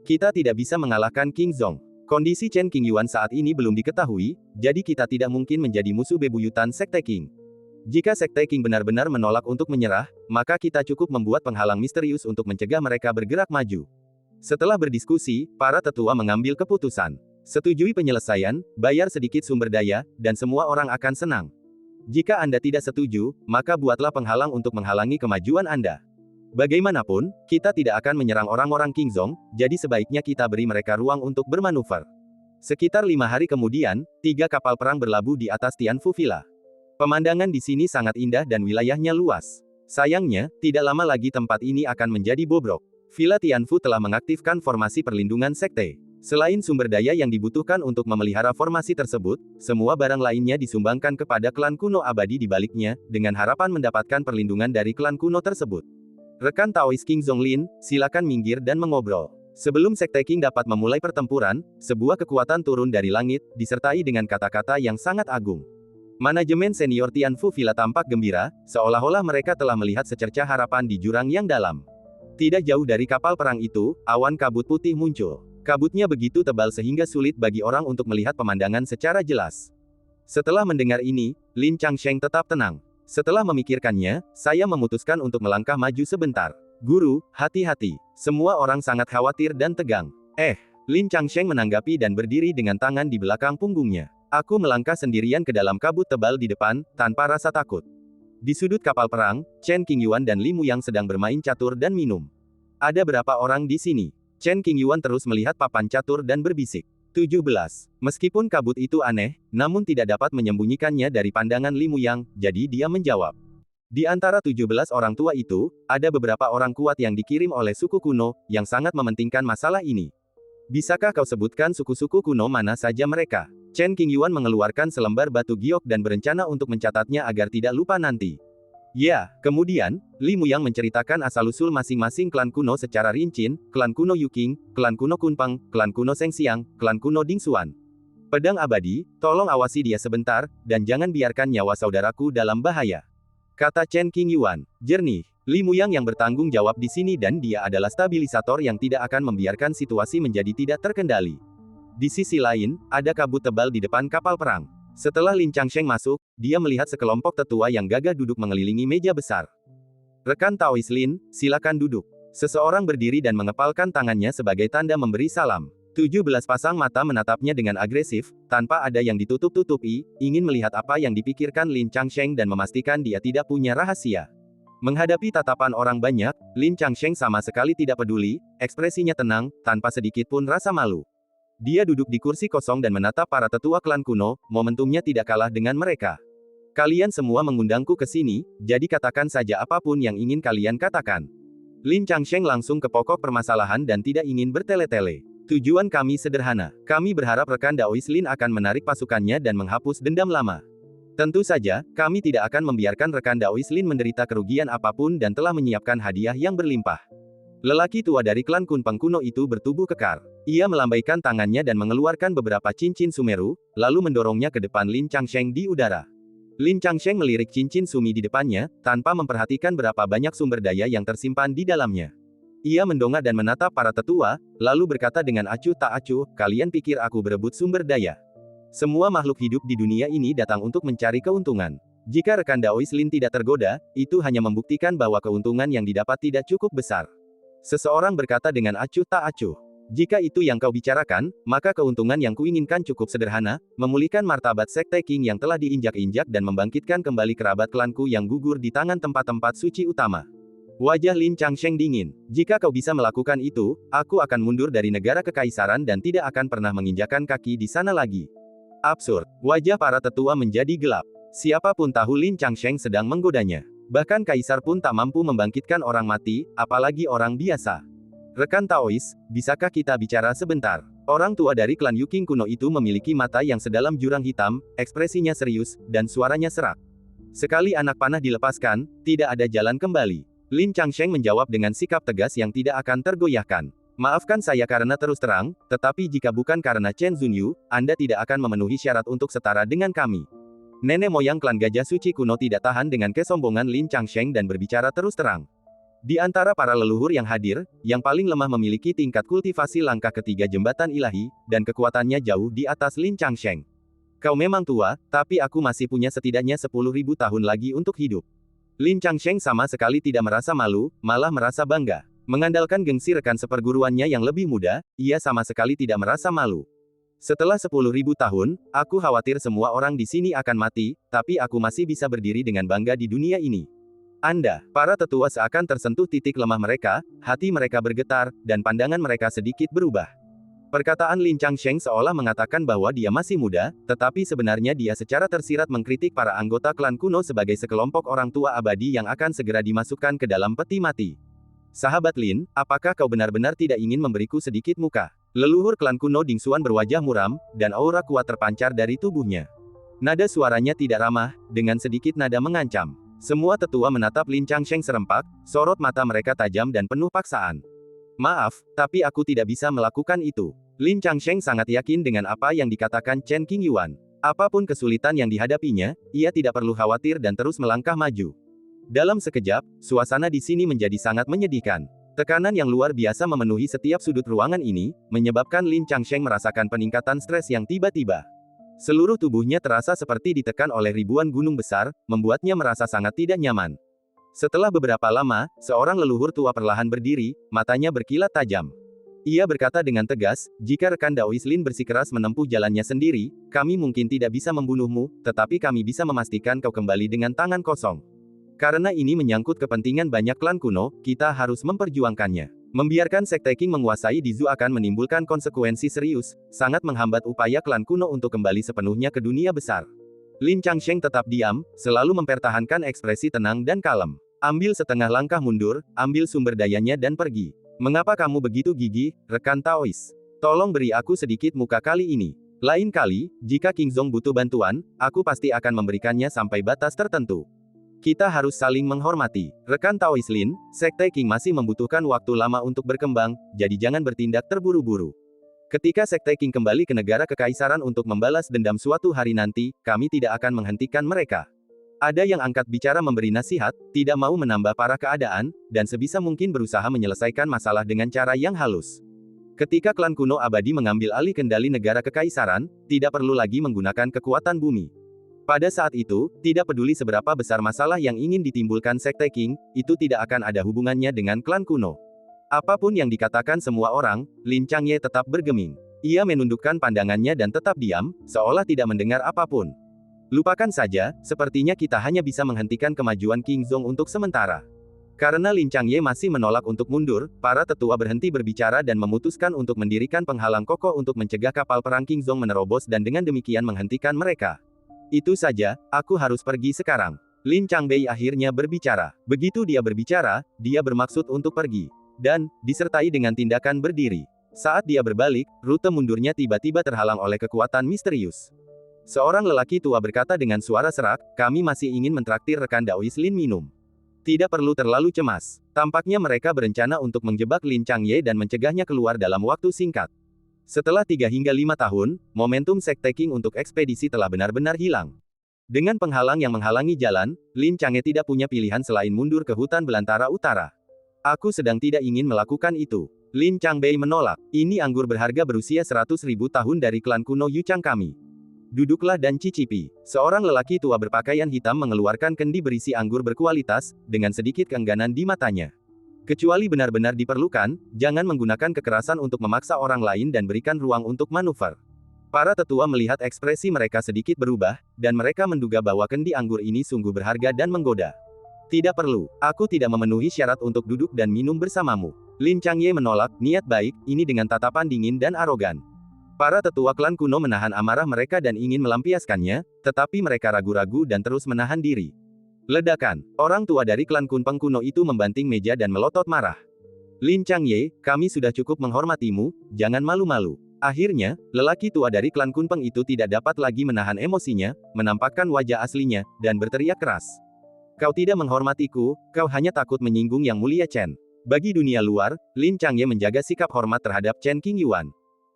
Kita tidak bisa mengalahkan King Zong. Kondisi Chen Qingyuan saat ini belum diketahui, jadi kita tidak mungkin menjadi musuh bebuyutan Sekte Qing. Jika Sekte Qing benar-benar menolak untuk menyerah, maka kita cukup membuat penghalang misterius untuk mencegah mereka bergerak maju. Setelah berdiskusi, para tetua mengambil keputusan. Setujui penyelesaian, bayar sedikit sumber daya, dan semua orang akan senang. Jika Anda tidak setuju, maka buatlah penghalang untuk menghalangi kemajuan Anda. Bagaimanapun, kita tidak akan menyerang orang-orang King Zong, jadi sebaiknya kita beri mereka ruang untuk bermanuver. Sekitar 5 hari kemudian, 3 kapal perang berlabuh di atas Tianfu Villa. Pemandangan di sini sangat indah dan wilayahnya luas. Sayangnya, tidak lama lagi tempat ini akan menjadi bobrok. Villa Tianfu telah mengaktifkan formasi perlindungan sekte. Selain sumber daya yang dibutuhkan untuk memelihara formasi tersebut, semua barang lainnya disumbangkan kepada klan kuno abadi di baliknya, dengan harapan mendapatkan perlindungan dari klan kuno tersebut. Rekan Taois King Zonglin, silakan minggir dan mengobrol. Sebelum Sekte Qing dapat memulai pertempuran, sebuah kekuatan turun dari langit, disertai dengan kata-kata yang sangat agung. Manajemen senior Tianfu Villa tampak gembira, seolah-olah mereka telah melihat secercah harapan di jurang yang dalam. Tidak jauh dari kapal perang itu, awan kabut putih muncul. Kabutnya begitu tebal sehingga sulit bagi orang untuk melihat pemandangan secara jelas. Setelah mendengar ini, Lin Changsheng tetap tenang. Setelah memikirkannya, saya memutuskan untuk melangkah maju sebentar. Guru, hati-hati. Semua orang sangat khawatir dan tegang. Lin Changsheng menanggapi dan berdiri dengan tangan di belakang punggungnya. Aku melangkah sendirian ke dalam kabut tebal di depan, tanpa rasa takut. Di sudut kapal perang, Chen Qingyuan dan Li Muyang sedang bermain catur dan minum. Ada berapa orang di sini? Chen Qingyuan terus melihat papan catur dan berbisik. 17. Meskipun kabut itu aneh, namun tidak dapat menyembunyikannya dari pandangan Li Muyang, jadi dia menjawab. Di antara 17 orang tua itu, ada beberapa orang kuat yang dikirim oleh suku kuno, yang sangat mementingkan masalah ini. Bisakah kau sebutkan suku-suku kuno mana saja mereka? Chen Qingyuan mengeluarkan selembar batu giok dan berencana untuk mencatatnya agar tidak lupa nanti. Ya, kemudian, Li Muyang menceritakan asal-usul masing-masing klan kuno secara rinci, klan kuno Yuking, klan kuno Kunpeng, klan kuno Sengxiang, klan kuno Dingxuan. Pedang abadi, tolong awasi dia sebentar, dan jangan biarkan nyawa saudaraku dalam bahaya. Kata Chen Qingyuan, jernih. Li Muyang yang bertanggung jawab di sini dan dia adalah stabilisator yang tidak akan membiarkan situasi menjadi tidak terkendali. Di sisi lain, ada kabut tebal di depan kapal perang. Setelah Lin Changsheng masuk, dia melihat sekelompok tetua yang gagah duduk mengelilingi meja besar. Rekan Taois Lin, silakan duduk. Seseorang berdiri dan mengepalkan tangannya sebagai tanda memberi salam. 17 pasang mata menatapnya dengan agresif, tanpa ada yang ditutup-tutupi, ingin melihat apa yang dipikirkan Lin Changsheng dan memastikan dia tidak punya rahasia. Menghadapi tatapan orang banyak, Lin Changsheng sama sekali tidak peduli, ekspresinya tenang, tanpa sedikit pun rasa malu. Dia duduk di kursi kosong dan menatap para tetua klan kuno, momentumnya tidak kalah dengan mereka. Kalian semua mengundangku ke sini, jadi katakan saja apapun yang ingin kalian katakan. Lin Changsheng langsung ke pokok permasalahan dan tidak ingin bertele-tele. Tujuan kami sederhana. Kami berharap rekan Daois Lin akan menarik pasukannya dan menghapus dendam lama. Tentu saja, kami tidak akan membiarkan rekan Daois Lin menderita kerugian apapun dan telah menyiapkan hadiah yang berlimpah. Lelaki tua dari klan Kunpeng kuno itu bertubuh kekar. Ia melambaikan tangannya dan mengeluarkan beberapa cincin sumeru, lalu mendorongnya ke depan Lin Changsheng di udara. Lin Changsheng melirik cincin sumi di depannya, tanpa memperhatikan berapa banyak sumber daya yang tersimpan di dalamnya. Ia mendongak dan menatap para tetua, lalu berkata dengan acuh tak acuh, kalian pikir aku berebut sumber daya? Semua makhluk hidup di dunia ini datang untuk mencari keuntungan. Jika rekan Daois Lin tidak tergoda, itu hanya membuktikan bahwa keuntungan yang didapat tidak cukup besar. Seseorang berkata dengan acuh tak acuh. Jika itu yang kau bicarakan, maka keuntungan yang kuinginkan cukup sederhana, memulihkan martabat Sekte Qing yang telah diinjak-injak dan membangkitkan kembali kerabat klanku yang gugur di tangan tempat-tempat suci utama. Wajah Lin Changsheng dingin. Jika kau bisa melakukan itu, aku akan mundur dari negara kekaisaran dan tidak akan pernah menginjakan kaki di sana lagi. Absurd. Wajah para tetua menjadi gelap. Siapapun tahu Lin Changsheng sedang menggodanya. Bahkan kaisar pun tak mampu membangkitkan orang mati, apalagi orang biasa. Rekan Taois, bisakah kita bicara sebentar? Orang tua dari klan Yuking kuno itu memiliki mata yang sedalam jurang hitam, ekspresinya serius, dan suaranya serak. Sekali anak panah dilepaskan, tidak ada jalan kembali. Lin Changsheng menjawab dengan sikap tegas yang tidak akan tergoyahkan. Maafkan saya karena terus terang, tetapi jika bukan karena Chen Zunyu, Anda tidak akan memenuhi syarat untuk setara dengan kami. Nenek moyang klan Gajah Suci kuno tidak tahan dengan kesombongan Lin Changsheng dan berbicara terus terang. Di antara para leluhur yang hadir, yang paling lemah memiliki tingkat kultivasi langkah ketiga jembatan ilahi, dan kekuatannya jauh di atas Lin Changsheng. Kau memang tua, tapi aku masih punya setidaknya 10.000 tahun lagi untuk hidup. Lin Changsheng sama sekali tidak merasa malu, malah merasa bangga. Mengandalkan gengsi rekan seperguruannya yang lebih muda, ia sama sekali tidak merasa malu. Setelah 10.000 tahun, aku khawatir semua orang di sini akan mati, tapi aku masih bisa berdiri dengan bangga di dunia ini. Anda, para tetua seakan tersentuh titik lemah mereka, hati mereka bergetar, dan pandangan mereka sedikit berubah. Perkataan Lin Changsheng seolah mengatakan bahwa dia masih muda, tetapi sebenarnya dia secara tersirat mengkritik para anggota klan kuno sebagai sekelompok orang tua abadi yang akan segera dimasukkan ke dalam peti mati. Sahabat Lin, apakah kau benar-benar tidak ingin memberiku sedikit muka? Leluhur klan kuno Dingxuan berwajah muram, dan aura kuat terpancar dari tubuhnya. Nada suaranya tidak ramah, dengan sedikit nada mengancam. Semua tetua menatap Lin Changsheng serempak, sorot mata mereka tajam dan penuh paksaan. Maaf, tapi aku tidak bisa melakukan itu. Lin Changsheng sangat yakin dengan apa yang dikatakan Chen Qingyuan. Apapun kesulitan yang dihadapinya, ia tidak perlu khawatir dan terus melangkah maju. Dalam sekejap, suasana di sini menjadi sangat menyedihkan. Tekanan yang luar biasa memenuhi setiap sudut ruangan ini, menyebabkan Lin Changsheng merasakan peningkatan stres yang tiba-tiba. Seluruh tubuhnya terasa seperti ditekan oleh ribuan gunung besar, membuatnya merasa sangat tidak nyaman. Setelah beberapa lama, seorang leluhur tua perlahan berdiri, matanya berkilat tajam. Ia berkata dengan tegas, jika rekan Daois Lin bersikeras menempuh jalannya sendiri, kami mungkin tidak bisa membunuhmu, tetapi kami bisa memastikan kau kembali dengan tangan kosong. Karena ini menyangkut kepentingan banyak klan kuno, kita harus memperjuangkannya. Membiarkan Sekte Qing menguasai Dizu akan menimbulkan konsekuensi serius, sangat menghambat upaya klan kuno untuk kembali sepenuhnya ke dunia besar. Lin Changsheng tetap diam, selalu mempertahankan ekspresi tenang dan kalem. Ambil setengah langkah mundur, ambil sumber dayanya dan pergi. Mengapa kamu begitu gigih, rekan Taois? Tolong beri aku sedikit muka kali ini. Lain kali, jika King Zong butuh bantuan, aku pasti akan memberikannya sampai batas tertentu. Kita harus saling menghormati. Rekan Taois Lin, Sekte Qing masih membutuhkan waktu lama untuk berkembang, jadi jangan bertindak terburu-buru. Ketika Sekte Qing kembali ke negara kekaisaran untuk membalas dendam suatu hari nanti, kami tidak akan menghentikan mereka. Ada yang angkat bicara memberi nasihat, tidak mau menambah parah keadaan, dan sebisa mungkin berusaha menyelesaikan masalah dengan cara yang halus. Ketika klan kuno abadi mengambil alih kendali negara kekaisaran, tidak perlu lagi menggunakan kekuatan bumi. Pada saat itu, tidak peduli seberapa besar masalah yang ingin ditimbulkan Sekte Qing, itu tidak akan ada hubungannya dengan klan kuno. Apapun yang dikatakan semua orang, Lin Changye tetap bergeming. Ia menundukkan pandangannya dan tetap diam, seolah tidak mendengar apapun. Lupakan saja, sepertinya kita hanya bisa menghentikan kemajuan King Zong untuk sementara. Karena Lin Changye masih menolak untuk mundur, para tetua berhenti berbicara dan memutuskan untuk mendirikan penghalang kokoh untuk mencegah kapal perang King Zong menerobos dan dengan demikian menghentikan mereka. Itu saja, aku harus pergi sekarang. Lin Changbei akhirnya berbicara. Begitu dia berbicara, dia bermaksud untuk pergi. Dan, disertai dengan tindakan berdiri. Saat dia berbalik, rute mundurnya tiba-tiba terhalang oleh kekuatan misterius. Seorang lelaki tua berkata dengan suara serak, kami masih ingin mentraktir rekan Daois Lin minum. Tidak perlu terlalu cemas. Tampaknya mereka berencana untuk menjebak Lin Changye dan mencegahnya keluar dalam waktu singkat. Setelah 3 hingga 5 tahun, momentum Sekte Qing untuk ekspedisi telah benar-benar hilang. Dengan penghalang yang menghalangi jalan, Lin Changye tidak punya pilihan selain mundur ke hutan belantara utara. Aku sedang tidak ingin melakukan itu. Lin Changbei menolak. Ini anggur berharga berusia 100.000 tahun dari klan kuno Yuchang kami. Duduklah dan cicipi. Seorang lelaki tua berpakaian hitam mengeluarkan kendi berisi anggur berkualitas, dengan sedikit keengganan di matanya. Kecuali benar-benar diperlukan, jangan menggunakan kekerasan untuk memaksa orang lain dan berikan ruang untuk manuver. Para tetua melihat ekspresi mereka sedikit berubah, dan mereka menduga bahwa kendi anggur ini sungguh berharga dan menggoda. Tidak perlu, aku tidak memenuhi syarat untuk duduk dan minum bersamamu. Lin Changye menolak, niat baik, ini dengan tatapan dingin dan arogan. Para tetua klan kuno menahan amarah mereka dan ingin melampiaskannya, tetapi mereka ragu-ragu dan terus menahan diri. Ledakan. Orang tua dari klan Kunpeng kuno itu membanting meja dan melotot marah. Lin Changye, kami sudah cukup menghormatimu, jangan malu-malu. Akhirnya, lelaki tua dari klan Kunpeng itu tidak dapat lagi menahan emosinya, menampakkan wajah aslinya, dan berteriak keras. Kau tidak menghormatiku, kau hanya takut menyinggung Yang Mulia Chen. Bagi dunia luar, Lin Changye menjaga sikap hormat terhadap Chen Qingyuan.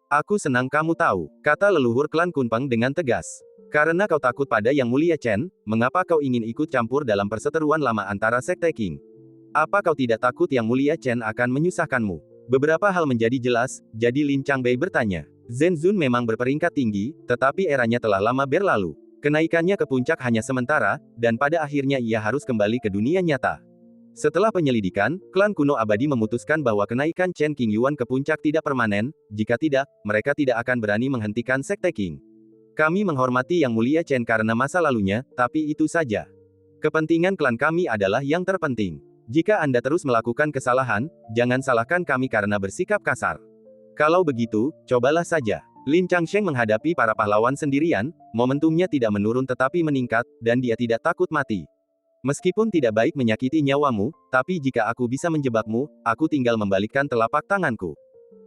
Aku senang kamu tahu, kata leluhur klan Kunpeng dengan tegas. Karena kau takut pada Yang Mulia Chen, mengapa kau ingin ikut campur dalam perseteruan lama antara Sekte Qing? Apa kau tidak takut Yang Mulia Chen akan menyusahkanmu? Beberapa hal menjadi jelas, jadi Lin Changbei bertanya. Zhen Zun memang berperingkat tinggi, tetapi eranya telah lama berlalu. Kenaikannya ke puncak hanya sementara, dan pada akhirnya ia harus kembali ke dunia nyata. Setelah penyelidikan, klan kuno abadi memutuskan bahwa kenaikan Chen Qingyuan ke puncak tidak permanen, jika tidak, mereka tidak akan berani menghentikan Sekte Qing. Kami menghormati Yang Mulia Chen karena masa lalunya, tapi itu saja. Kepentingan klan kami adalah yang terpenting. Jika Anda terus melakukan kesalahan, jangan salahkan kami karena bersikap kasar. Kalau begitu, cobalah saja. Lin Changsheng menghadapi para pahlawan sendirian, momentumnya tidak menurun tetapi meningkat, dan dia tidak takut mati. Meskipun tidak baik menyakiti nyawamu, tapi jika aku bisa menjebakmu, aku tinggal membalikkan telapak tanganku.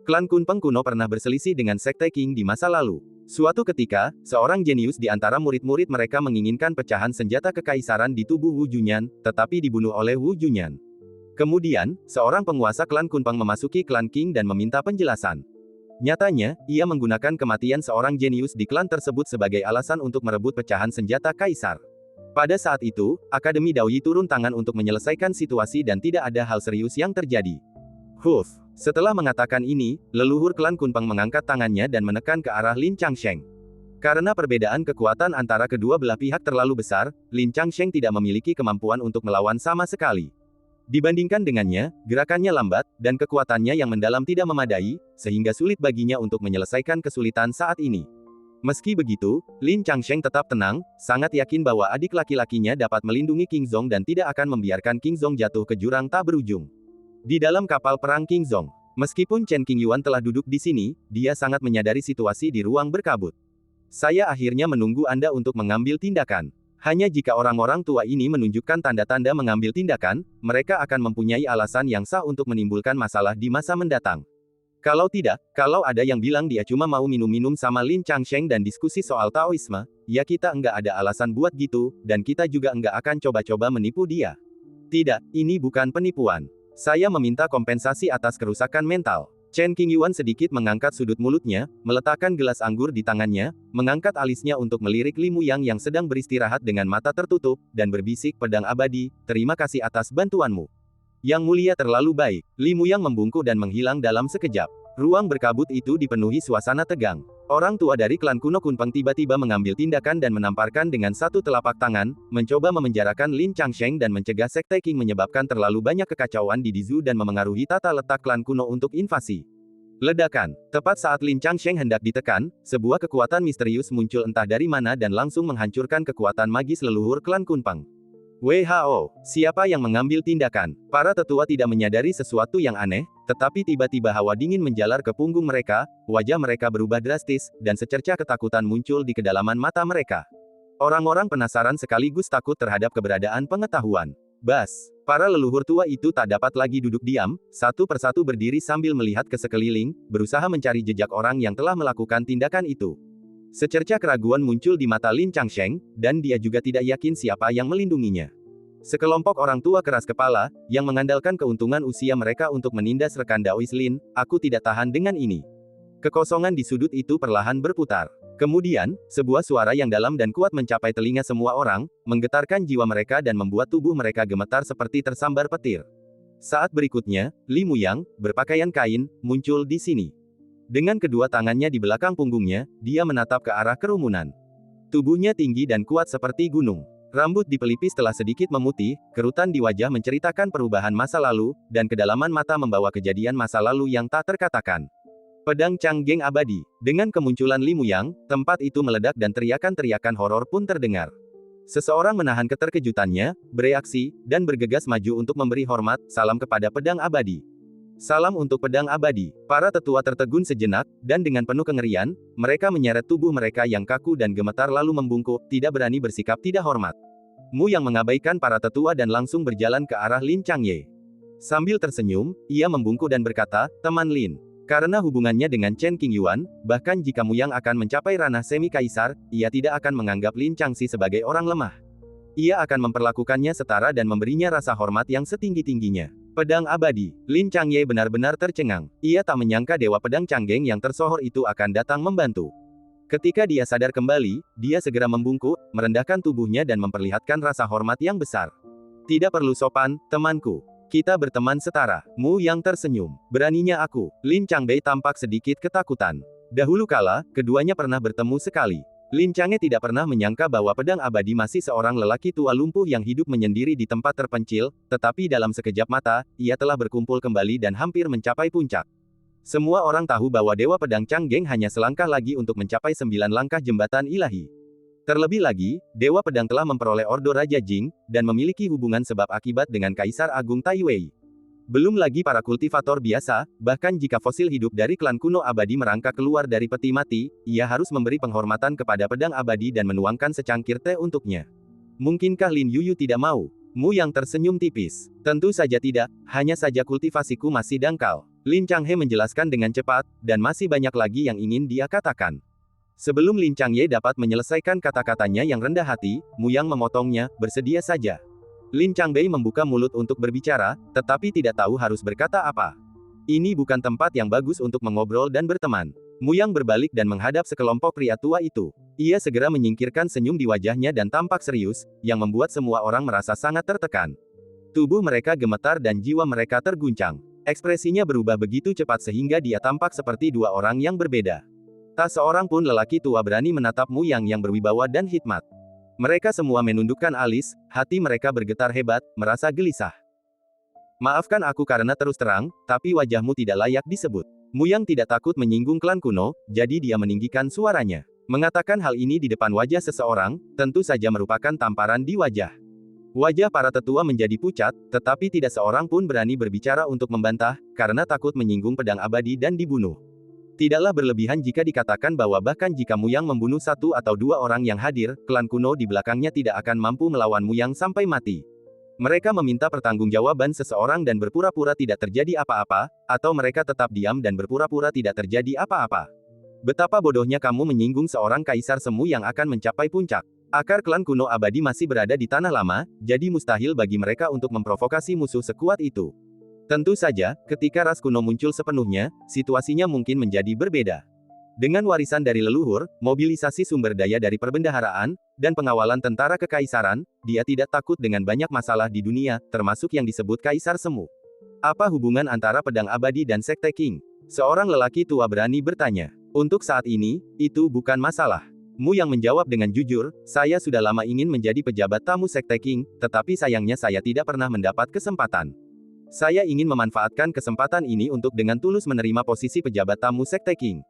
Klan Kunpeng kuno pernah berselisih dengan Sekte Qing di masa lalu. Suatu ketika, seorang jenius di antara murid-murid mereka menginginkan pecahan senjata kekaisaran di tubuh Wu Junyan, tetapi dibunuh oleh Wu Junyan. Kemudian, seorang penguasa klan Kunpeng memasuki klan Qing dan meminta penjelasan. Nyatanya, ia menggunakan kematian seorang jenius di klan tersebut sebagai alasan untuk merebut pecahan senjata kaisar. Pada saat itu, Akademi Daoyi turun tangan untuk menyelesaikan situasi dan tidak ada hal serius yang terjadi. Huf. Setelah mengatakan ini, leluhur klan Kunpeng mengangkat tangannya dan menekan ke arah Lin Changsheng. Karena perbedaan kekuatan antara kedua belah pihak terlalu besar, Lin Changsheng tidak memiliki kemampuan untuk melawan sama sekali. Dibandingkan dengannya, gerakannya lambat, dan kekuatannya yang mendalam tidak memadai, sehingga sulit baginya untuk menyelesaikan kesulitan saat ini. Meski begitu, Lin Changsheng tetap tenang, sangat yakin bahwa adik laki-lakinya dapat melindungi King Zong dan tidak akan membiarkan King Zong jatuh ke jurang tak berujung. Di dalam kapal perang King Zong, meskipun Chen Qingyuan telah duduk di sini, dia sangat menyadari situasi di ruang berkabut. Saya akhirnya menunggu Anda untuk mengambil tindakan. Hanya jika orang-orang tua ini menunjukkan tanda-tanda mengambil tindakan, mereka akan mempunyai alasan yang sah untuk menimbulkan masalah di masa mendatang. Kalau tidak, kalau ada yang bilang dia cuma mau minum-minum sama Lin Changsheng dan diskusi soal Taoisme, ya kita enggak ada alasan buat gitu, dan kita juga enggak akan coba-coba menipu dia. Tidak, ini bukan penipuan. Saya meminta kompensasi atas kerusakan mental. Chen Qingyuan sedikit mengangkat sudut mulutnya, meletakkan gelas anggur di tangannya, mengangkat alisnya untuk melirik Li Muyang yang sedang beristirahat dengan mata tertutup, dan berbisik, pedang abadi, terima kasih atas bantuanmu. Yang mulia terlalu baik. Li Muyang membungkuk dan menghilang dalam sekejap. Ruang berkabut itu dipenuhi suasana tegang. Orang tua dari klan kuno Kunpeng tiba-tiba mengambil tindakan dan menamparkan dengan satu telapak tangan, mencoba memenjarakan Lin Changsheng dan mencegah Sekte Qing menyebabkan terlalu banyak kekacauan di Dizu dan memengaruhi tata letak klan kuno untuk invasi. Ledakan. Tepat saat Lin Changsheng hendak ditekan, sebuah kekuatan misterius muncul entah dari mana dan langsung menghancurkan kekuatan magis leluhur klan Kunpeng. WHO, siapa yang mengambil tindakan? Para tetua tidak menyadari sesuatu yang aneh, tetapi tiba-tiba hawa dingin menjalar ke punggung mereka, wajah mereka berubah drastis, dan secercah ketakutan muncul di kedalaman mata mereka. Orang-orang penasaran sekaligus takut terhadap keberadaan pengetahuan. Bas, para leluhur tua itu tak dapat lagi duduk diam, satu persatu berdiri sambil melihat ke sekeliling, berusaha mencari jejak orang yang telah melakukan tindakan itu. Secercah keraguan muncul di mata Lin Changsheng, dan dia juga tidak yakin siapa yang melindunginya. Sekelompok orang tua keras kepala, yang mengandalkan keuntungan usia mereka untuk menindas rekan Daois Lin, aku tidak tahan dengan ini. Kekosongan di sudut itu perlahan berputar. Kemudian, sebuah suara yang dalam dan kuat mencapai telinga semua orang, menggetarkan jiwa mereka dan membuat tubuh mereka gemetar seperti tersambar petir. Saat berikutnya, Li Muyang, berpakaian kain, muncul di sini. Dengan kedua tangannya di belakang punggungnya, dia menatap ke arah kerumunan. Tubuhnya tinggi dan kuat seperti gunung. Rambut di pelipis telah sedikit memutih, kerutan di wajah menceritakan perubahan masa lalu, dan kedalaman mata membawa kejadian masa lalu yang tak terkatakan. Pedang Changgeng abadi. Dengan kemunculan Li Muyang, tempat itu meledak dan teriakan-teriakan horor pun terdengar. Seseorang menahan keterkejutannya, bereaksi, dan bergegas maju untuk memberi hormat, salam kepada pedang abadi. Salam untuk pedang abadi. Para tetua tertegun sejenak, dan dengan penuh kengerian, mereka menyeret tubuh mereka yang kaku dan gemetar lalu membungkuk, tidak berani bersikap tidak hormat. Mu yang mengabaikan para tetua dan langsung berjalan ke arah Lin Changye. Sambil tersenyum, ia membungkuk dan berkata, teman Lin. Karena hubungannya dengan Chen Qingyuan, bahkan jika Mu Yang akan mencapai ranah semi-kaisar, ia tidak akan menganggap Lin Changxi sebagai orang lemah. Ia akan memperlakukannya setara dan memberinya rasa hormat yang setinggi-tingginya. Pedang abadi. Lin Changye benar-benar tercengang. Ia tak menyangka Dewa Pedang Changgeng yang tersohor itu akan datang membantu. Ketika dia sadar kembali, dia segera membungkuk, merendahkan tubuhnya dan memperlihatkan rasa hormat yang besar. Tidak perlu sopan, temanku. Kita berteman setara. Mu yang tersenyum. Beraninya aku. Lin Changbei tampak sedikit ketakutan. Dahulu kala, keduanya pernah bertemu sekali. Lin Changye tidak pernah menyangka bahwa pedang abadi masih seorang lelaki tua lumpuh yang hidup menyendiri di tempat terpencil, tetapi dalam sekejap mata, ia telah berkumpul kembali dan hampir mencapai puncak. Semua orang tahu bahwa Dewa Pedang Changgeng hanya selangkah lagi untuk mencapai 9 langkah jembatan ilahi. Terlebih lagi, Dewa Pedang telah memperoleh Ordo Raja Jing, dan memiliki hubungan sebab akibat dengan Kaisar Agung Tai Wei. Belum lagi para kultivator biasa, bahkan jika fosil hidup dari klan kuno abadi merangkak keluar dari peti mati, ia harus memberi penghormatan kepada pedang abadi dan menuangkan secangkir teh untuknya. Mungkinkah Lin Yuyu tidak mau? Mu yang tersenyum tipis. Tentu saja tidak, hanya saja kultivasiku masih dangkal. Lin Changhe menjelaskan dengan cepat, dan masih banyak lagi yang ingin dia katakan. Sebelum Lin Changye dapat menyelesaikan kata-katanya yang rendah hati, Mu Yang memotongnya, bersedia saja. Lin Changbei membuka mulut untuk berbicara, tetapi tidak tahu harus berkata apa. Ini bukan tempat yang bagus untuk mengobrol dan berteman. Mu Yang berbalik dan menghadap sekelompok pria tua itu. Ia segera menyingkirkan senyum di wajahnya dan tampak serius, yang membuat semua orang merasa sangat tertekan. Tubuh mereka gemetar dan jiwa mereka terguncang. Ekspresinya berubah begitu cepat sehingga dia tampak seperti dua orang yang berbeda. Tak seorang pun lelaki tua berani menatap Mu Yang berwibawa dan hikmat. Mereka semua menundukkan alis, hati mereka bergetar hebat, merasa gelisah. Maafkan aku karena terus terang, tapi wajahmu tidak layak disebut. Mu Yang tidak takut menyinggung klan kuno, jadi dia meninggikan suaranya. Mengatakan hal ini di depan wajah seseorang, tentu saja merupakan tamparan di wajah. Wajah para tetua menjadi pucat, tetapi tidak seorang pun berani berbicara untuk membantah, karena takut menyinggung pedang abadi dan dibunuh. Tidaklah berlebihan jika dikatakan bahwa bahkan jika Muyang membunuh satu atau dua orang yang hadir, klan kuno di belakangnya tidak akan mampu melawan Muyang sampai mati. Mereka meminta pertanggungjawaban seseorang dan berpura-pura tidak terjadi apa-apa, atau mereka tetap diam dan berpura-pura tidak terjadi apa-apa. Betapa bodohnya kamu menyinggung seorang kaisar semu yang akan mencapai puncak. Akar klan kuno abadi masih berada di tanah lama, jadi mustahil bagi mereka untuk memprovokasi musuh sekuat itu. Tentu saja, ketika ras kuno muncul sepenuhnya, situasinya mungkin menjadi berbeda. Dengan warisan dari leluhur, mobilisasi sumber daya dari perbendaharaan, dan pengawalan tentara kekaisaran, dia tidak takut dengan banyak masalah di dunia, termasuk yang disebut kaisar semu. Apa hubungan antara pedang abadi dan Sekte King? Seorang lelaki tua berani bertanya. Untuk saat ini, itu bukan masalah. Mu yang menjawab dengan jujur, saya sudah lama ingin menjadi pejabat tamu Sekte King, tetapi sayangnya saya tidak pernah mendapat kesempatan. Saya ingin memanfaatkan kesempatan ini untuk dengan tulus menerima posisi pejabat tamu Sekte King.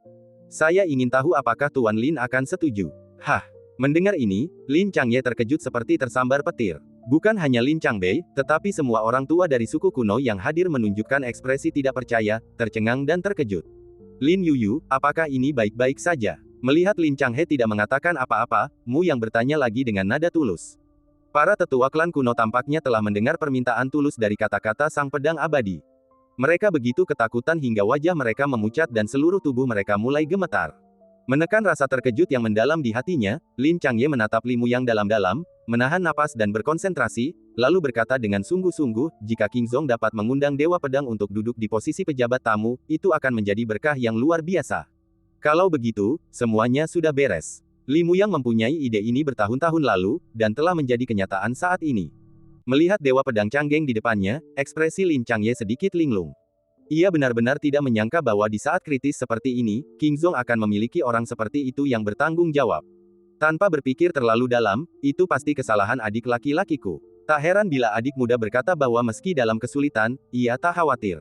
Saya ingin tahu apakah Tuan Lin akan setuju. Hah. Mendengar ini, Lin Changye terkejut seperti tersambar petir. Bukan hanya Lin Changbei, tetapi semua orang tua dari suku kuno yang hadir menunjukkan ekspresi tidak percaya, tercengang dan terkejut. Lin Yuyu, apakah ini baik-baik saja? Melihat Lin Changhe tidak mengatakan apa-apa, Mu yang bertanya lagi dengan nada tulus. Para tetua klan kuno tampaknya telah mendengar permintaan tulus dari kata-kata sang pedang abadi. Mereka begitu ketakutan hingga wajah mereka memucat dan seluruh tubuh mereka mulai gemetar. Menekan rasa terkejut yang mendalam di hatinya, Lin Changye menatap Li Muyang dalam-dalam, menahan napas dan berkonsentrasi, lalu berkata dengan sungguh-sungguh, jika King Zong dapat mengundang Dewa Pedang untuk duduk di posisi pejabat tamu, itu akan menjadi berkah yang luar biasa. Kalau begitu, semuanya sudah beres. Li Muyang mempunyai ide ini bertahun-tahun lalu, dan telah menjadi kenyataan saat ini. Melihat Dewa Pedang Canggeng di depannya, ekspresi Lin Changye sedikit linglung. Ia benar-benar tidak menyangka bahwa di saat kritis seperti ini, King Zong akan memiliki orang seperti itu yang bertanggung jawab. Tanpa berpikir terlalu dalam, itu pasti kesalahan adik laki-lakiku. Tak heran bila adik muda berkata bahwa meski dalam kesulitan, ia tak khawatir.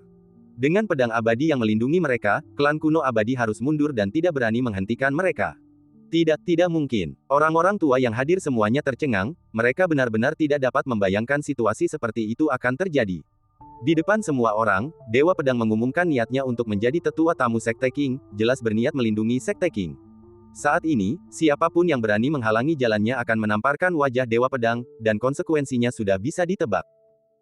Dengan pedang abadi yang melindungi mereka, klan kuno abadi harus mundur dan tidak berani menghentikan mereka. Tidak mungkin. Orang-orang tua yang hadir semuanya tercengang, mereka benar-benar tidak dapat membayangkan situasi seperti itu akan terjadi. Di depan semua orang, Dewa Pedang mengumumkan niatnya untuk menjadi tetua tamu Sekte King, jelas berniat melindungi Sekte King. Saat ini, siapapun yang berani menghalangi jalannya akan menamparkan wajah Dewa Pedang, dan konsekuensinya sudah bisa ditebak.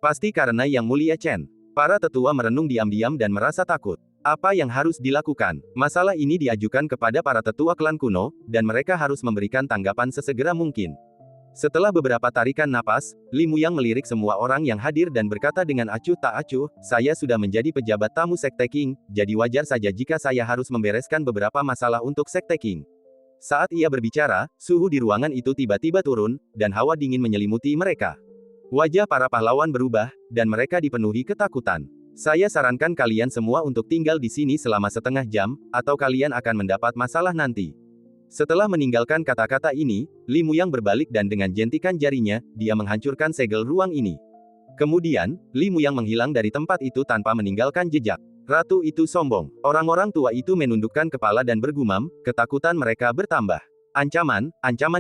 Pasti karena Yang Mulia Chen. Para tetua merenung diam-diam dan merasa takut. Apa yang harus dilakukan? Masalah ini diajukan kepada para tetua klan kuno, dan mereka harus memberikan tanggapan sesegera mungkin. Setelah beberapa tarikan napas, Li Muyang melirik semua orang yang hadir dan berkata dengan acuh tak acuh, saya sudah menjadi pejabat tamu Sekte King, jadi wajar saja jika saya harus membereskan beberapa masalah untuk Sekte King. Saat ia berbicara, suhu di ruangan itu tiba-tiba turun, dan hawa dingin menyelimuti mereka. Wajah para pahlawan berubah, dan mereka dipenuhi ketakutan. Saya sarankan kalian semua untuk tinggal di sini selama setengah jam, atau kalian akan mendapat masalah nanti. Setelah meninggalkan kata-kata ini, Li Muyang berbalik dan dengan jentikan jarinya, dia menghancurkan segel ruang ini. Kemudian, Li Muyang menghilang dari tempat itu tanpa meninggalkan jejak. Ratu itu sombong. Orang-orang tua itu menundukkan kepala dan bergumam, ketakutan mereka bertambah. Ancaman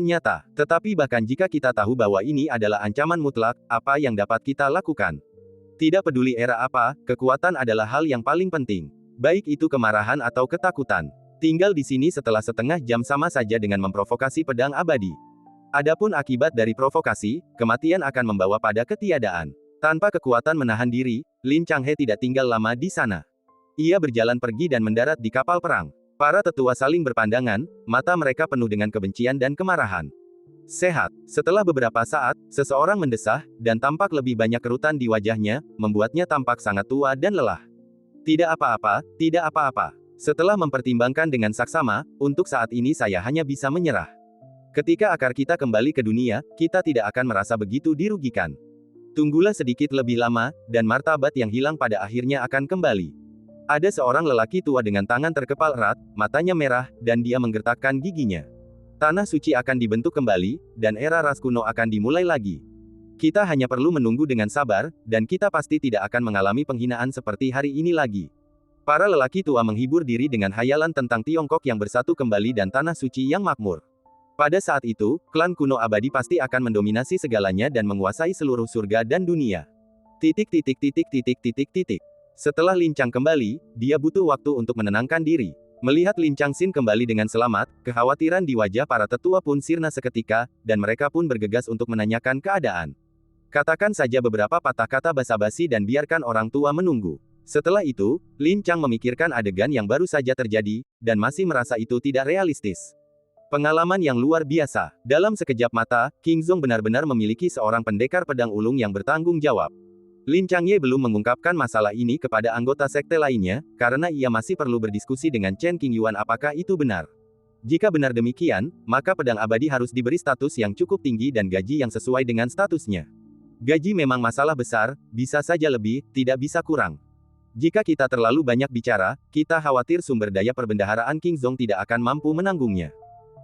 nyata. Tetapi bahkan jika kita tahu bahwa ini adalah ancaman mutlak, apa yang dapat kita lakukan? Tidak peduli era apa, kekuatan adalah hal yang paling penting. Baik itu kemarahan atau ketakutan. Tinggal di sini setelah setengah jam sama saja dengan memprovokasi pedang abadi. Adapun akibat dari provokasi, kematian akan membawa pada ketiadaan. Tanpa kekuatan menahan diri, Lin Changhe tidak tinggal lama di sana. Ia berjalan pergi dan mendarat di kapal perang. Para tetua saling berpandangan, mata mereka penuh dengan kebencian dan kemarahan. Sehat. Setelah beberapa saat, seseorang mendesah, dan tampak lebih banyak kerutan di wajahnya, membuatnya tampak sangat tua dan lelah. Tidak apa-apa, tidak apa-apa. Setelah mempertimbangkan dengan saksama, untuk saat ini saya hanya bisa menyerah. Ketika akar kita kembali ke dunia, kita tidak akan merasa begitu dirugikan. Tunggulah sedikit lebih lama, dan martabat yang hilang pada akhirnya akan kembali. Ada seorang lelaki tua dengan tangan terkepal erat, matanya merah, dan dia menggertakkan giginya. Tanah suci akan dibentuk kembali, dan era ras kuno akan dimulai lagi. Kita hanya perlu menunggu dengan sabar, dan kita pasti tidak akan mengalami penghinaan seperti hari ini lagi. Para lelaki tua menghibur diri dengan hayalan tentang Tiongkok yang bersatu kembali dan tanah suci yang makmur. Pada saat itu, klan kuno abadi pasti akan mendominasi segalanya dan menguasai seluruh surga dan dunia. Setelah Lin Chang kembali, dia butuh waktu untuk menenangkan diri. Melihat Lin Changxin kembali dengan selamat, kekhawatiran di wajah para tetua pun sirna seketika, dan mereka pun bergegas untuk menanyakan keadaan. Katakan saja beberapa patah kata basa-basi dan biarkan orang tua menunggu. Setelah itu, Lin Chang memikirkan adegan yang baru saja terjadi, dan masih merasa itu tidak realistis. Pengalaman yang luar biasa. Dalam sekejap mata, King Zong benar-benar memiliki seorang pendekar pedang ulung yang bertanggung jawab. Lin Changye belum mengungkapkan masalah ini kepada anggota sekte lainnya, karena ia masih perlu berdiskusi dengan Chen Qingyuan apakah itu benar. Jika benar demikian, maka pedang abadi harus diberi status yang cukup tinggi dan gaji yang sesuai dengan statusnya. Gaji memang masalah besar, bisa saja lebih, tidak bisa kurang. Jika kita terlalu banyak bicara, kita khawatir sumber daya perbendaharaan King Zong tidak akan mampu menanggungnya.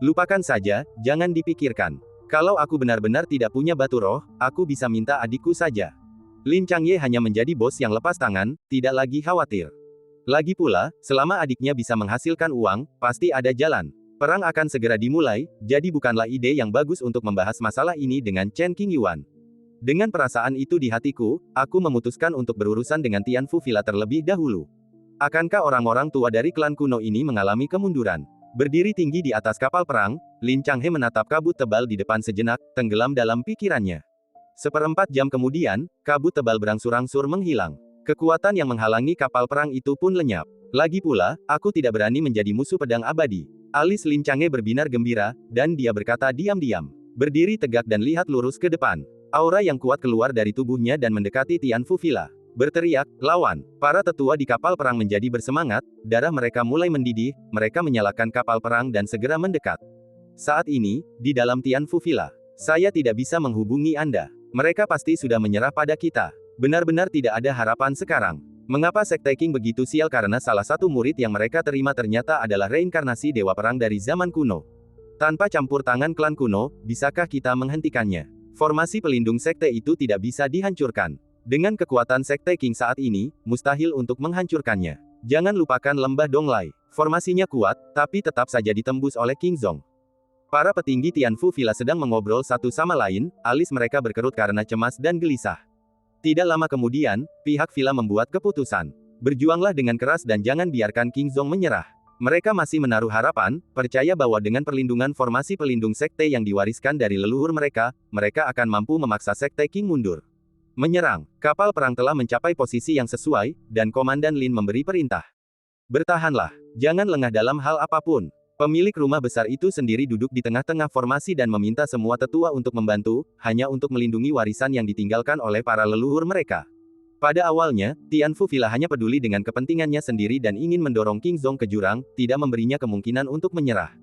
Lupakan saja, jangan dipikirkan. Kalau aku benar-benar tidak punya batu roh, aku bisa minta adikku saja. Lin Changye hanya menjadi bos yang lepas tangan, tidak lagi khawatir. Lagi pula, selama adiknya bisa menghasilkan uang, pasti ada jalan. Perang akan segera dimulai, jadi bukanlah ide yang bagus untuk membahas masalah ini dengan Chen Qingyuan. Dengan perasaan itu di hatiku, aku memutuskan untuk berurusan dengan Tianfu Villa terlebih dahulu. Akankah orang-orang tua dari klan kuno ini mengalami kemunduran? Berdiri tinggi di atas kapal perang, Lin Changhe menatap kabut tebal di depan sejenak, tenggelam dalam pikirannya. Seperempat jam kemudian, kabut tebal berangsur-angsur menghilang. Kekuatan yang menghalangi kapal perang itu pun lenyap. Lagi pula, aku tidak berani menjadi musuh pedang abadi. Alis Lin Changhe berbinar gembira, dan dia berkata diam-diam. Berdiri tegak dan lihat lurus ke depan. Aura yang kuat keluar dari tubuhnya dan mendekati Tianfu Villa. Berteriak, lawan. Para tetua di kapal perang menjadi bersemangat, darah mereka mulai mendidih, mereka menyalakan kapal perang dan segera mendekat. Saat ini, di dalam Tianfu Villa, saya tidak bisa menghubungi Anda. Mereka pasti sudah menyerah pada kita. Benar-benar tidak ada harapan sekarang. Mengapa Sekte Qing begitu sial karena salah satu murid yang mereka terima ternyata adalah reinkarnasi dewa perang dari zaman kuno. Tanpa campur tangan klan kuno, bisakah kita menghentikannya? Formasi pelindung sekte itu tidak bisa dihancurkan. Dengan kekuatan Sekte Qing saat ini, mustahil untuk menghancurkannya. Jangan lupakan lembah Donglai. Formasinya kuat, tapi tetap saja ditembus oleh King Zong. Para petinggi Tianfu Villa sedang mengobrol satu sama lain, alis mereka berkerut karena cemas dan gelisah. Tidak lama kemudian, pihak Villa membuat keputusan. Berjuanglah dengan keras dan jangan biarkan King Zong menyerah. Mereka masih menaruh harapan, percaya bahwa dengan perlindungan formasi pelindung sekte yang diwariskan dari leluhur mereka, mereka akan mampu memaksa Sekte Qing mundur. Menyerang, kapal perang telah mencapai posisi yang sesuai, dan Komandan Lin memberi perintah. Bertahanlah, jangan lengah dalam hal apapun. Pemilik rumah besar itu sendiri duduk di tengah-tengah formasi dan meminta semua tetua untuk membantu, hanya untuk melindungi warisan yang ditinggalkan oleh para leluhur mereka. Pada awalnya, Tianfu Villa hanya peduli dengan kepentingannya sendiri dan ingin mendorong King Zong ke jurang, tidak memberinya kemungkinan untuk menyerah.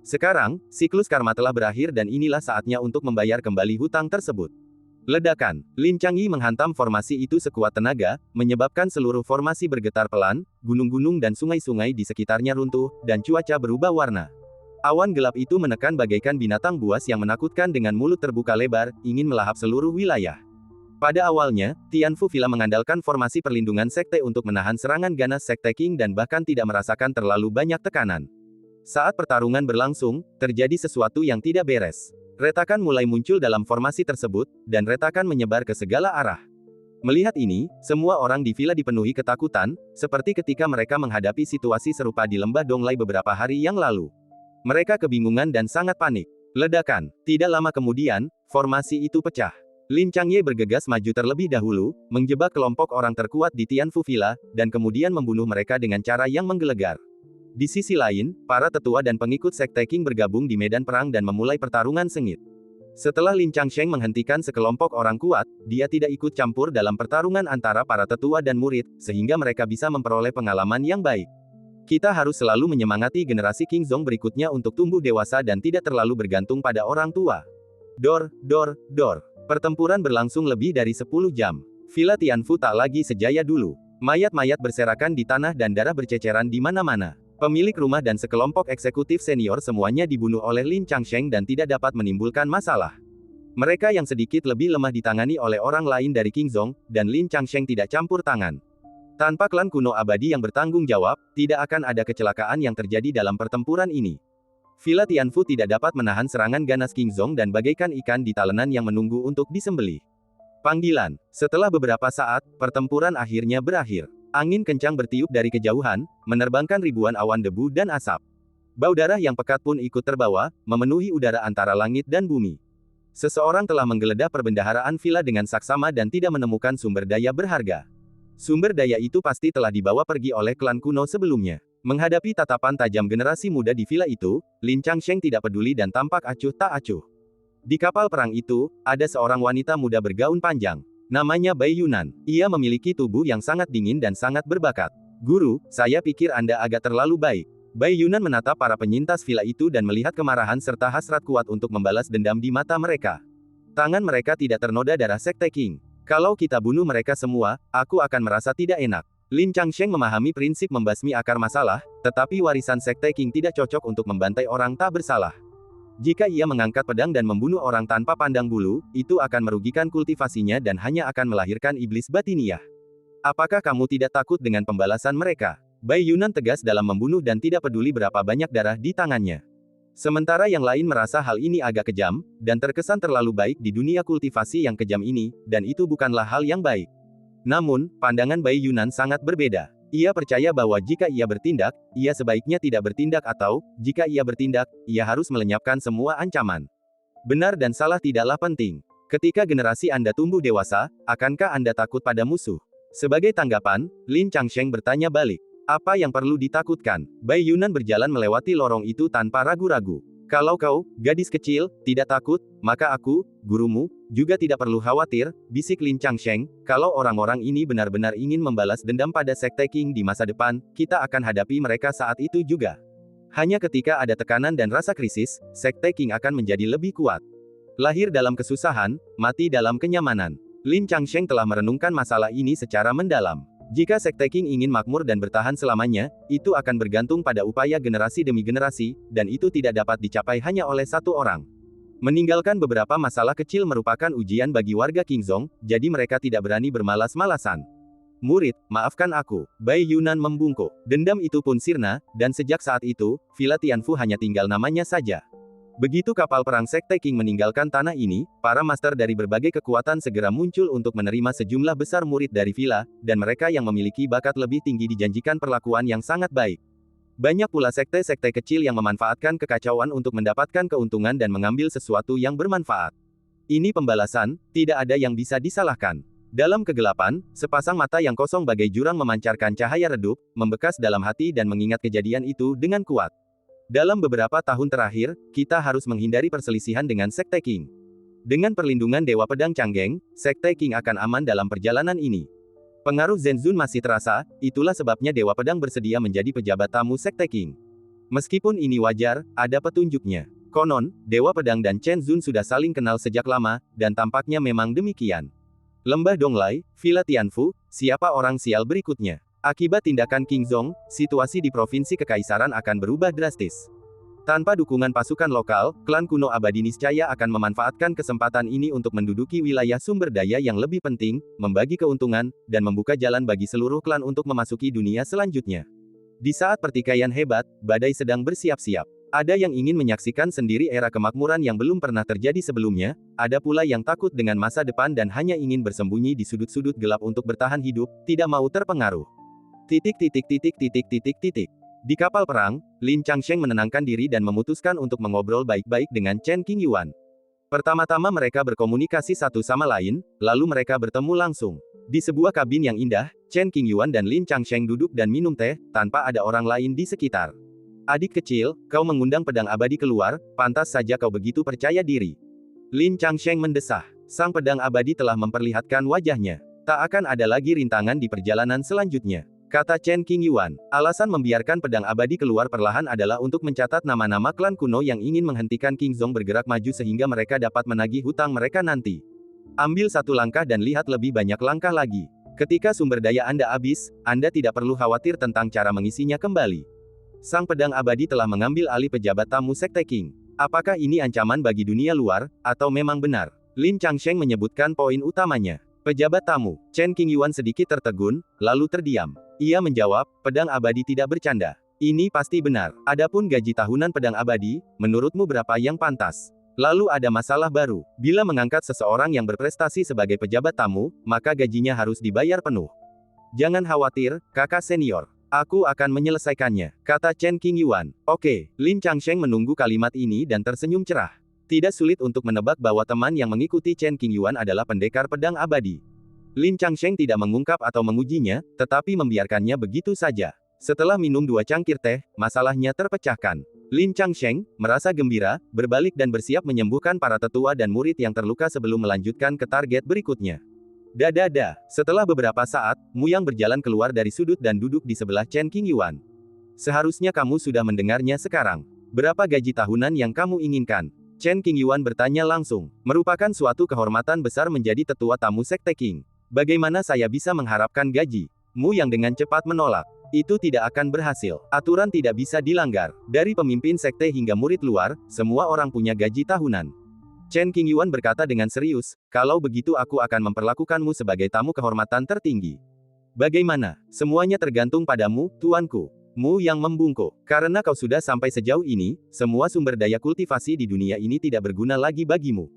Sekarang, siklus karma telah berakhir dan inilah saatnya untuk membayar kembali hutang tersebut. Ledakan, Lin Changyi menghantam formasi itu sekuat tenaga, menyebabkan seluruh formasi bergetar pelan, gunung-gunung dan sungai-sungai di sekitarnya runtuh, dan cuaca berubah warna. Awan gelap itu menekan bagaikan binatang buas yang menakutkan dengan mulut terbuka lebar, ingin melahap seluruh wilayah. Pada awalnya, Tianfu Villa mengandalkan formasi perlindungan sekte untuk menahan serangan ganas Sekte Qing dan bahkan tidak merasakan terlalu banyak tekanan. Saat pertarungan berlangsung, terjadi sesuatu yang tidak beres. Retakan mulai muncul dalam formasi tersebut, dan retakan menyebar ke segala arah. Melihat ini, semua orang di villa dipenuhi ketakutan, seperti ketika mereka menghadapi situasi serupa di lembah Donglai beberapa hari yang lalu. Mereka kebingungan dan sangat panik. Ledakan. Tidak lama kemudian, formasi itu pecah. Lin Changye bergegas maju terlebih dahulu, menjebak kelompok orang terkuat di Tianfu Villa, dan kemudian membunuh mereka dengan cara yang menggelegar. Di sisi lain, para tetua dan pengikut Sekte Qing bergabung di medan perang dan memulai pertarungan sengit. Setelah Lin Changsheng menghentikan sekelompok orang kuat, dia tidak ikut campur dalam pertarungan antara para tetua dan murid, sehingga mereka bisa memperoleh pengalaman yang baik. Kita harus selalu menyemangati generasi King Zong berikutnya untuk tumbuh dewasa dan tidak terlalu bergantung pada orang tua. Dor. Pertempuran berlangsung lebih dari 10 jam. Villa Tianfu tak lagi sejaya dulu. Mayat-mayat berserakan di tanah dan darah berceceran di mana-mana. Pemilik rumah dan sekelompok eksekutif senior semuanya dibunuh oleh Lin Changsheng dan tidak dapat menimbulkan masalah. Mereka yang sedikit lebih lemah ditangani oleh orang lain dari King Zong, dan Lin Changsheng tidak campur tangan. Tanpa klan kuno abadi yang bertanggung jawab, tidak akan ada kecelakaan yang terjadi dalam pertempuran ini. Villa Tianfu tidak dapat menahan serangan ganas King Zong dan bagaikan ikan di talenan yang menunggu untuk disembelih. Panggilan. Setelah beberapa saat, pertempuran akhirnya berakhir. Angin kencang bertiup dari kejauhan, menerbangkan ribuan awan debu dan asap. Bau darah yang pekat pun ikut terbawa, memenuhi udara antara langit dan bumi. Seseorang telah menggeledah perbendaharaan villa dengan saksama dan tidak menemukan sumber daya berharga. Sumber daya itu pasti telah dibawa pergi oleh klan kuno sebelumnya. Menghadapi tatapan tajam generasi muda di villa itu, Lin Changsheng tidak peduli dan tampak acuh tak acuh. Di kapal perang itu, ada seorang wanita muda bergaun panjang. Namanya Bai Yunan. Ia memiliki tubuh yang sangat dingin dan sangat berbakat. Guru, saya pikir Anda agak terlalu baik. Bai Yunan menatap para penyintas villa itu dan melihat kemarahan serta hasrat kuat untuk membalas dendam di mata mereka. Tangan mereka tidak ternoda darah Sekte Qing. Kalau kita bunuh mereka semua, aku akan merasa tidak enak. Lin Changsheng memahami prinsip membasmi akar masalah, tetapi warisan Sekte Qing tidak cocok untuk membantai orang tak bersalah. Jika ia mengangkat pedang dan membunuh orang tanpa pandang bulu, itu akan merugikan kultivasinya dan hanya akan melahirkan iblis batiniah. Apakah kamu tidak takut dengan pembalasan mereka? Bai Yunan tegas dalam membunuh dan tidak peduli berapa banyak darah di tangannya. Sementara yang lain merasa hal ini agak kejam, dan terkesan terlalu baik di dunia kultivasi yang kejam ini, dan itu bukanlah hal yang baik. Namun, pandangan Bai Yunan sangat berbeda. Ia percaya bahwa jika ia bertindak, ia sebaiknya tidak bertindak atau, jika ia bertindak, ia harus melenyapkan semua ancaman. Benar dan salah tidaklah penting. Ketika generasi Anda tumbuh dewasa, akankah Anda takut pada musuh? Sebagai tanggapan, Lin Changsheng bertanya balik. Apa yang perlu ditakutkan? Bai Yunan berjalan melewati lorong itu tanpa ragu-ragu. Kalau kau, gadis kecil, tidak takut, maka aku, gurumu, juga tidak perlu khawatir, bisik Lin Changsheng, kalau orang-orang ini benar-benar ingin membalas dendam pada Sekte Qing di masa depan, kita akan hadapi mereka saat itu juga. Hanya ketika ada tekanan dan rasa krisis, Sekte Qing akan menjadi lebih kuat. Lahir dalam kesusahan, mati dalam kenyamanan. Lin Changsheng telah merenungkan masalah ini secara mendalam. Jika Sekte Qing ingin makmur dan bertahan selamanya, itu akan bergantung pada upaya generasi demi generasi, dan itu tidak dapat dicapai hanya oleh satu orang. Meninggalkan beberapa masalah kecil merupakan ujian bagi warga Qingzhong, jadi mereka tidak berani bermalas-malasan. Murid, maafkan aku. Bai Yunan membungkuk. Dendam itu pun sirna, dan sejak saat itu, Villa Tianfu hanya tinggal namanya saja. Begitu kapal perang Sekte Qing meninggalkan tanah ini, para master dari berbagai kekuatan segera muncul untuk menerima sejumlah besar murid dari villa, dan mereka yang memiliki bakat lebih tinggi dijanjikan perlakuan yang sangat baik. Banyak pula sekte-sekte kecil yang memanfaatkan kekacauan untuk mendapatkan keuntungan dan mengambil sesuatu yang bermanfaat. Ini pembalasan, tidak ada yang bisa disalahkan. Dalam kegelapan, sepasang mata yang kosong bagai jurang memancarkan cahaya redup, membekas dalam hati dan mengingat kejadian itu dengan kuat. Dalam beberapa tahun terakhir, kita harus menghindari perselisihan dengan Sekte Qing. Dengan perlindungan Dewa Pedang Canggeng, Sekte Qing akan aman dalam perjalanan ini. Pengaruh Zenzun masih terasa, itulah sebabnya Dewa Pedang bersedia menjadi pejabat tamu Sekte Qing. Meskipun ini wajar, ada petunjuknya. Konon, Dewa Pedang dan Chen Zun sudah saling kenal sejak lama, dan tampaknya memang demikian. Lembah Donglai, Villa Tianfu, siapa orang sial berikutnya? Akibat tindakan Qingzhong, situasi di provinsi kekaisaran akan berubah drastis. Tanpa dukungan pasukan lokal, klan kuno abadi niscaya akan memanfaatkan kesempatan ini untuk menduduki wilayah sumber daya yang lebih penting, membagi keuntungan, dan membuka jalan bagi seluruh klan untuk memasuki dunia selanjutnya. Di saat pertikaian hebat, badai sedang bersiap-siap. Ada yang ingin menyaksikan sendiri era kemakmuran yang belum pernah terjadi sebelumnya, ada pula yang takut dengan masa depan dan hanya ingin bersembunyi di sudut-sudut gelap untuk bertahan hidup, tidak mau terpengaruh. Di kapal perang, Lin Changsheng menenangkan diri dan memutuskan untuk mengobrol baik-baik dengan Chen Qingyuan. Pertama-tama mereka berkomunikasi satu sama lain, lalu mereka bertemu langsung. Di sebuah kabin yang indah, Chen Qingyuan dan Lin Changsheng duduk dan minum teh, tanpa ada orang lain di sekitar. Adik kecil, kau mengundang pedang abadi keluar, pantas saja kau begitu percaya diri. Lin Changsheng mendesah. Sang pedang abadi telah memperlihatkan wajahnya. Tak akan ada lagi rintangan di perjalanan selanjutnya. Kata Chen Qingyuan, alasan membiarkan pedang abadi keluar perlahan adalah untuk mencatat nama-nama klan kuno yang ingin menghentikan Qingzhong bergerak maju sehingga mereka dapat menagih hutang mereka nanti. Ambil satu langkah dan lihat lebih banyak langkah lagi. Ketika sumber daya Anda habis, Anda tidak perlu khawatir tentang cara mengisinya kembali. Sang pedang abadi telah mengambil alih pejabat tamu Sekte Qing. Apakah ini ancaman bagi dunia luar, atau memang benar? Lin Changsheng menyebutkan poin utamanya. Pejabat tamu, Chen Qingyuan sedikit tertegun, lalu terdiam. Ia menjawab, pedang abadi tidak bercanda. Ini pasti benar. Adapun gaji tahunan pedang abadi, menurutmu berapa yang pantas? Lalu ada masalah baru. Bila mengangkat seseorang yang berprestasi sebagai pejabat tamu, maka gajinya harus dibayar penuh. Jangan khawatir, kakak senior. Aku akan menyelesaikannya, kata Chen Qingyuan. Oke, Lin Changsheng menunggu kalimat ini dan tersenyum cerah. Tidak sulit untuk menebak bahwa teman yang mengikuti Chen Qingyuan adalah pendekar pedang abadi. Lin Changsheng tidak mengungkap atau mengujinya, tetapi membiarkannya begitu saja. Setelah minum 2 cangkir teh, masalahnya terpecahkan. Lin Changsheng merasa gembira, berbalik dan bersiap menyembuhkan para tetua dan murid yang terluka sebelum melanjutkan ke target berikutnya. Dadada. Setelah beberapa saat, Mu Yang berjalan keluar dari sudut dan duduk di sebelah Chen Qingyuan. Seharusnya kamu sudah mendengarnya sekarang. Berapa gaji tahunan yang kamu inginkan? Chen Qingyuan bertanya langsung. Merupakan suatu kehormatan besar menjadi tetua tamu Sekte Qing. Bagaimana saya bisa mengharapkan gaji? Mu Yang dengan cepat menolak. Itu tidak akan berhasil. Aturan tidak bisa dilanggar. Dari pemimpin sekte hingga murid luar, semua orang punya gaji tahunan. Chen Qingyuan berkata dengan serius, kalau begitu aku akan memperlakukanmu sebagai tamu kehormatan tertinggi. Bagaimana? Semuanya tergantung padamu, tuanku. Mu Yang membungkuk. Karena kau sudah sampai sejauh ini, semua sumber daya kultivasi di dunia ini tidak berguna lagi bagimu.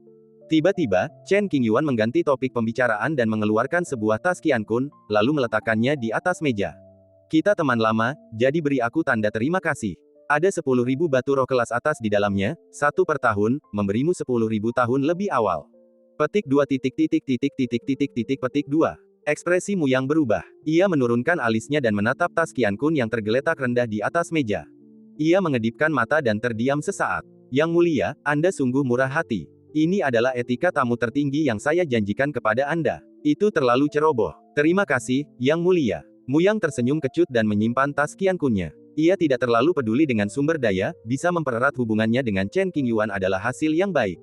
Tiba-tiba, Chen Qingyuan mengganti topik pembicaraan dan mengeluarkan sebuah tas Qiankun, lalu meletakkannya di atas meja. Kita teman lama, jadi beri aku tanda terima kasih. Ada 10.000 batu roh kelas atas di dalamnya, 1 per tahun, memberimu 10.000 tahun lebih awal. Petik 2 petik 2. Ekspresi Mu Yang berubah. Ia menurunkan alisnya dan menatap tas Qiankun yang tergeletak rendah di atas meja. Ia mengedipkan mata dan terdiam sesaat. Yang mulia, Anda sungguh murah hati. Ini adalah etika tamu tertinggi yang saya janjikan kepada Anda. Itu terlalu ceroboh. Terima kasih, Yang mulia. Mu Yang tersenyum kecut dan menyimpan tas Qiankunnya. Ia tidak terlalu peduli dengan sumber daya, bisa mempererat hubungannya dengan Chen Qingyuan adalah hasil yang baik.